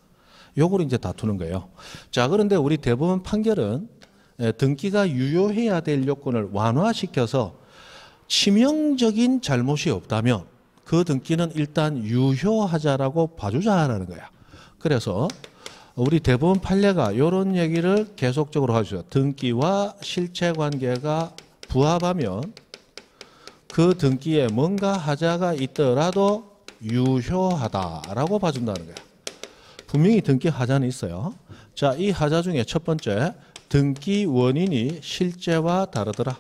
요걸 이제 다투는 거예요. 자, 그런데 우리 대법원 판결은 등기가 유효해야 될 요건을 완화시켜서 치명적인 잘못이 없다면 그 등기는 일단 유효하자라고 봐주자라는 거야. 그래서 우리 대법원 판례가 이런 얘기를 계속적으로 하죠. 등기와 실체 관계가 부합하면 그 등기에 뭔가 하자가 있더라도 유효하다라고 봐준다는 거야. 분명히 등기 하자는 있어요. 자, 이 하자 중에 첫 번째, 등기 원인이 실제와 다르더라.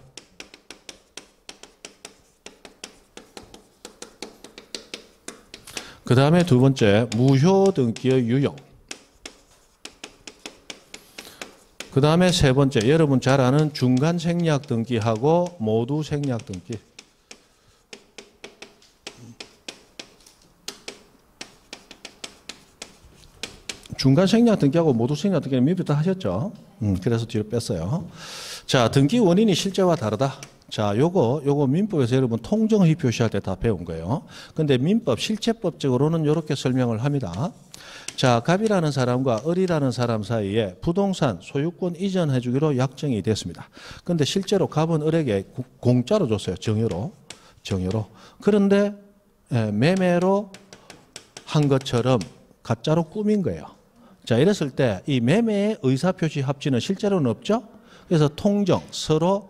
그 다음에 두 번째, 무효 등기의 유효. 그 다음에 세 번째, 여러분 잘 아는 중간 생략 등기하고 모두 생략 등기. 중간 생략 등기하고 모두 생략 등기는 미부터 하셨죠? 그래서 뒤로 뺐어요. 자, 등기 원인이 실제와 다르다. 자, 요거 민법에서 여러분 통정의 표시할 때 다 배운 거예요. 근데 민법 실체법적으로는 이렇게 설명을 합니다. 자, 갑이라는 사람과 을이라는 사람 사이에 부동산 소유권 이전해 주기로 약정이 됐습니다. 근데 실제로 갑은 을에게 공짜로 줬어요. 정여로. 그런데 매매로 한 것처럼 가짜로 꾸민 거예요. 자, 이랬을 때 이 매매의 의사표시 합치는 실제로는 없죠? 그래서 통정, 서로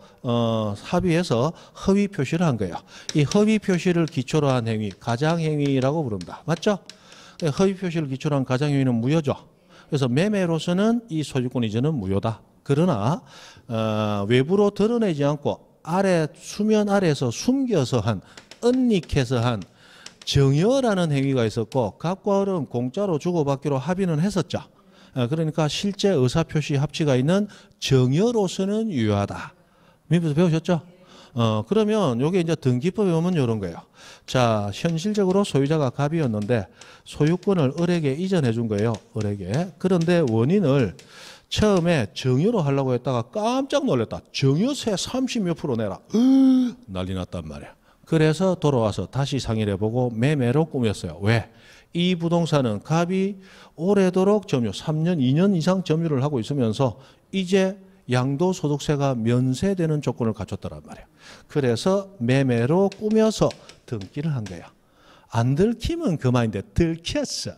합의해서 허위 표시를 한 거예요. 이 허위 표시를 기초로 한 행위, 가장행위라고 부릅니다. 맞죠? 허위 표시를 기초로 한 가장행위는 무효죠. 그래서 매매로서는 이 소유권 이전은 무효다. 그러나 외부로 드러내지 않고 수면 아래에서 숨겨서 한, 은닉해서 한 정여라는 행위가 있었고 갑과 을은 공짜로 주고받기로 합의는 했었죠. 그러니까 실제 의사표시 합치가 있는 정여로서는 유효하다. 민법에서 배우셨죠? 그러면 요게 이제 등기법에 오면 이런 거예요. 자, 현실적으로 소유자가 갑이었는데 소유권을 을에게 이전해 준 거예요. 을에게. 그런데 원인을 처음에 정여로 하려고 했다가 깜짝 놀랐다. 정여세 30몇 % 내라. 난리 났단 말이야. 그래서 돌아와서 다시 상의를 해보고 매매로 꾸몄어요. 왜? 이 부동산은 갑이 오래도록 점유, 3년, 2년 이상 점유를 하고 있으면서 이제 양도소득세가 면세되는 조건을 갖췄더란 말이에요. 그래서 매매로 꾸며서 등기를 한 거예요. 안 들키면 그만인데 들켰어.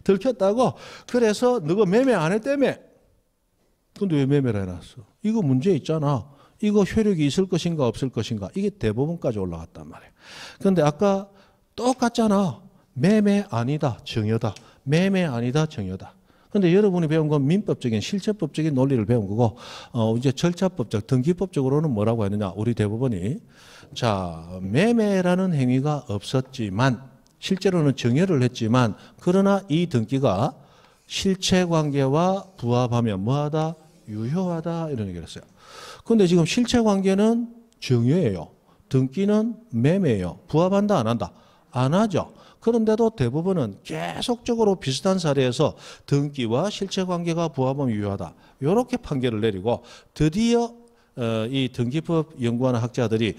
들켰다고? 그래서 너가 매매 안 했다며. 근데 왜 매매를 해놨어? 이거 문제 있잖아. 이거 효력이 있을 것인가 없을 것인가. 이게 대법원까지 올라갔단 말이에요. 그런데 아까 똑같잖아. 매매 아니다, 정여다. 매매 아니다, 정여다. 그런데 여러분이 배운 건 민법적인 실체법적인 논리를 배운 거고 이제 절차법적, 등기법적으로는 뭐라고 했느냐. 우리 대법원이 자, 매매라는 행위가 없었지만 실제로는 정여를 했지만 그러나 이 등기가 실체관계와 부합하면 뭐하다? 유효하다 이런 얘기를 했어요. 그런데 지금 실체관계는 정여예요. 등기는 매매예요. 부합한다 안 한다? 안 하죠. 그런데도 대부분은 계속적으로 비슷한 사례에서 등기와 실체관계가 부합하면 유효하다. 이렇게 판결을 내리고 드디어 이 등기법 연구하는 학자들이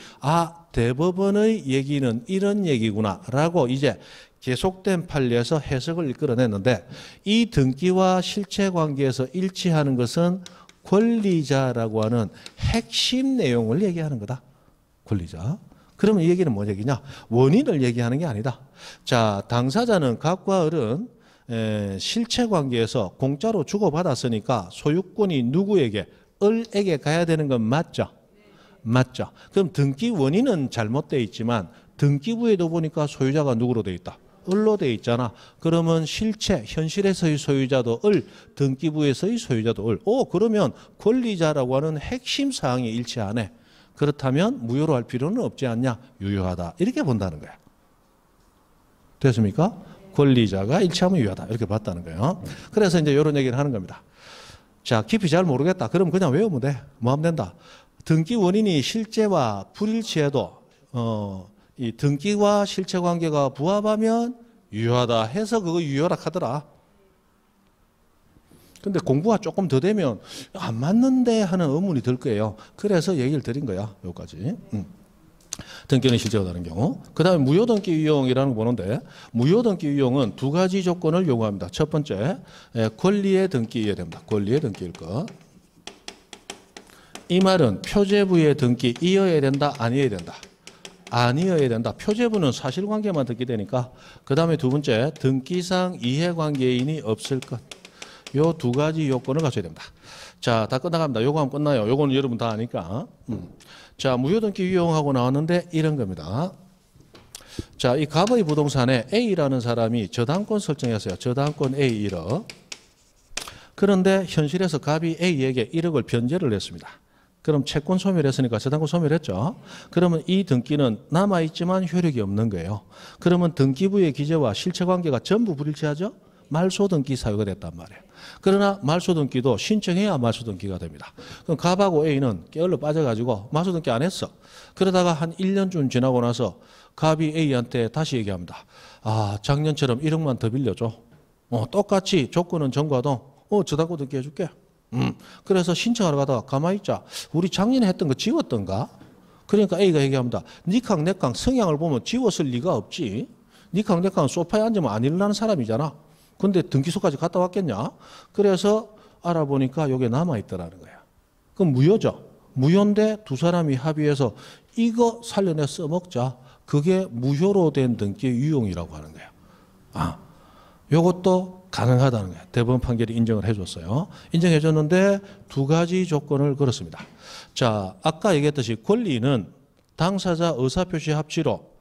대법원의 얘기는 이런 얘기구나 라고 이제 계속된 판례에서 해석을 이끌어냈는데 이 등기와 실체관계에서 일치하는 것은 권리자라고 하는 핵심 내용을 얘기하는 거다. 권리자. 그러면 이 얘기는 뭔 얘기냐? 원인을 얘기하는 게 아니다. 자, 당사자는 갑과 을은 실체관계에서 공짜로 주고받았으니까 소유권이 누구에게? 을에게 가야 되는 건 맞죠? 맞죠. 그럼 등기 원인은 잘못되어 있지만 등기부에도 보니까 소유자가 누구로 되어 있다? 을로 되어 있잖아. 그러면 실체, 현실에서의 소유자도 을, 등기부에서의 소유자도 을. 그러면 권리자라고 하는 핵심 사항이 일치하네. 그렇다면 무효로 할 필요는 없지 않냐? 유효하다. 이렇게 본다는 거야. 됐습니까? 권리자가 일치하면 유효하다. 이렇게 봤다는 거예요. 그래서 이제 이런 얘기를 하는 겁니다. 자, 깊이 잘 모르겠다. 그럼 그냥 외우면 돼. 뭐 하면 된다. 등기 원인이 실제와 불일치해도 이 등기와 실체 관계가 부합하면 유효하다 해서 그거 유효라 하더라. 근데 공부가 조금 더 되면 안 맞는데 하는 의문이 들 거예요. 그래서 얘기를 드린 거야. 여기까지. 등기는 실제와 다른 경우. 그 다음에 무효등기 유용이라는 거 보는데 무효등기 유용은 두 가지 조건을 요구합니다. 첫 번째, 권리의 등기여야 됩니다. 권리의 등기일 것. 이 말은 표제부의 등기이어야 된다, 아니어야 된다. 아니어야 된다. 표제부는 사실관계만 등기되니까. 그 다음에 두 번째, 등기상 이해관계인이 없을 것. 요 두 가지 요건을 갖춰야 됩니다. 자, 다 끝나갑니다. 요거 하면 끝나요. 요거는 여러분 다 아니까. 자, 무효등기 유용하고 나왔는데 이런 겁니다. 자, 이 갑의 부동산에 A라는 사람이 저당권 설정했어요. 저당권 A 1억. 그런데 현실에서 갑이 A에게 1억을 변제를 했습니다. 그럼 채권 소멸했으니까 저당권 소멸했죠. 그러면 이 등기는 남아있지만 효력이 없는 거예요. 그러면 등기부의 기재와 실체관계가 전부 불일치하죠. 말소등기 사유가 됐단 말이에요. 그러나 말소등기도 신청해야 말소등기가 됩니다. 그럼 갑하고 A는 게을러 빠져가지고 말소등기 안 했어. 그러다가 한 1년쯤 지나고 나서 갑이 A한테 다시 얘기합니다. 작년처럼 1억만 더 빌려줘. 똑같이 조건은 정과동. 저당권 등기 해줄게. 그래서 신청하러 가다가 가만히 있자. 우리 작년에 했던 거 지웠던가? 그러니까 A가 얘기합니다. 니캉 내캉 성향을 보면 지웠을 리가 없지. 니캉 내캉 소파에 앉으면 안 일어나는 사람이잖아. 근데 등기소까지 갔다 왔겠냐? 그래서 알아보니까 이게 남아있더라는 거야. 그럼 무효죠. 무효인데 두 사람이 합의해서 이거 살려내 써먹자. 그게 무효로 된 등기의 유용이라고 하는 거야. 요것도 가능하다는 거야. 대법원 판결이 인정을 해줬어요. 인정해줬는데 두 가지 조건을 걸었습니다. 자, 아까 얘기했듯이 권리는 당사자 의사표시 합치로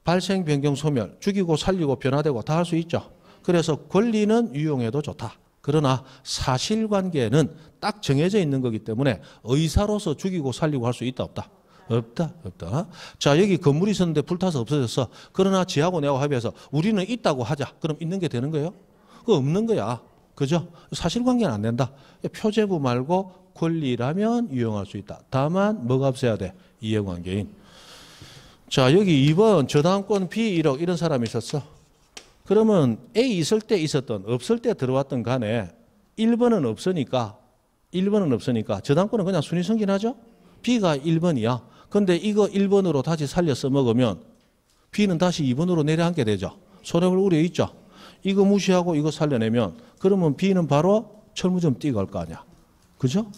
발생, 변경, 소멸, 죽이고 살리고 변화되고 다 할 수 있죠. 그래서 권리는 유용해도 좋다. 그러나 사실관계는 딱 정해져 있는 거기 때문에 의사로서 죽이고 살리고 할 수 있다 없다? 없다. 자, 여기 건물이 있었는데 불타서 없어졌어. 그러나 지하고 내하고 합의해서 우리는 있다고 하자. 그럼 있는 게 되는 거예요? 그거 없는 거야. 그죠? 사실관계는 안 된다. 표제부 말고 권리라면 유용할 수 있다. 다만 뭐가 없어야 돼? 이해관계인. 자, 여기 2번 저당권 B 1억 이런 사람이 있었어. 그러면 A 있을 때 있었던 없을 때 들어왔던 간에 1번은 없으니까 저당권은 그냥 순위 승진하죠. B가 1번이야. 근데 이거 1번으로 다시 살려 써먹으면 B는 다시 2번으로 내려앉게 되죠. 손해볼 우려 있죠. 이거 무시하고 이거 살려내면 그러면 B는 바로 철무점 뛰고 갈 거 아니야. 그죠?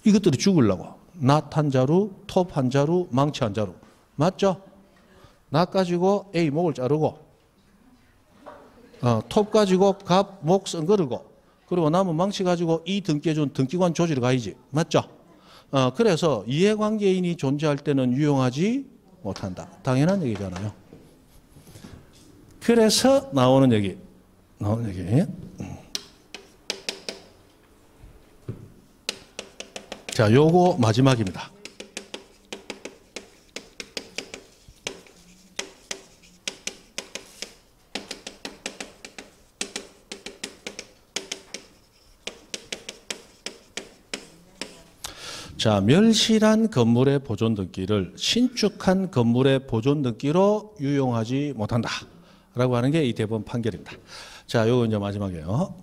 이것들이 죽으려고. 낫 한 자루, 톱 한 자루, 망치 한 자루. 맞죠? 낫 가지고 A 목을 자르고 톱 가지고 갑 목 썬거르고 그리고 남은 망치 가지고 이 등기해준 등기관 조지를 가야지. 맞죠? 그래서 이해관계인이 존재할 때는 유용하지 못한다. 당연한 얘기잖아요. 그래서 나오는 얘기. 자, 요거 마지막입니다. 자, 멸실한 건물의 보존 등기를 신축한 건물의 보존 등기로 유용하지 못한다. 라고 하는 게 이 대법원 판결입니다. 자, 요거 이제 마지막이에요.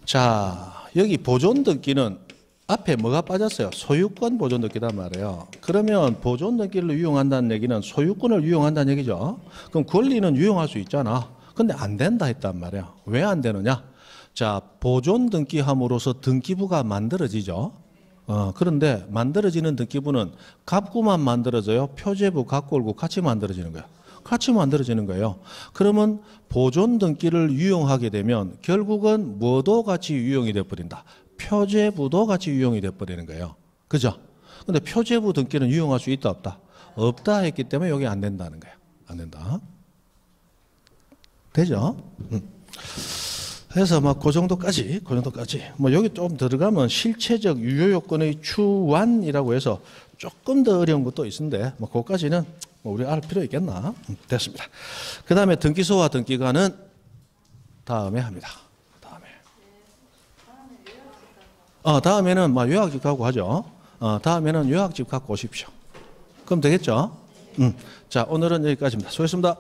자, 여기 보존 등기는 앞에 뭐가 빠졌어요? 소유권 보존 등기단 말이에요. 그러면 보존 등기를 유용한다는 얘기는 소유권을 유용한다는 얘기죠. 그럼 권리는 유용할 수 있잖아. 근데 안 된다 했단 말이에요. 왜 안 되느냐? 자, 보존 등기함으로써 등기부가 만들어지죠. 그런데 만들어지는 등기부는 갑구만 만들어져요? 표제부, 갑골구 같이 만들어지는 거예요. 같이 만들어지는 거예요. 그러면 보존 등기를 유용하게 되면 결국은 뭐도 같이 유용이 돼버린다. 표제부도 같이 유용이 돼버리는 거예요. 그죠? 근데 표제부 등기는 유용할 수 있다, 없다? 없다 했기 때문에 여기 안 된다는 거예요. 안 된다. 되죠? 그래서 그 정도까지. 뭐 여기 좀 들어가면 실체적 유효 요건의 추완이라고 해서 조금 더 어려운 것도 있는데 뭐 그것까지는 우리 알 필요 있겠나? 됐습니다. 그 다음에 등기소와 등기관은 다음에 합니다. 다음에는 요약집 갖고 하죠. 다음에는 요약집 갖고 오십시오. 그럼 되겠죠? 자, 오늘은 여기까지입니다. 수고했습니다.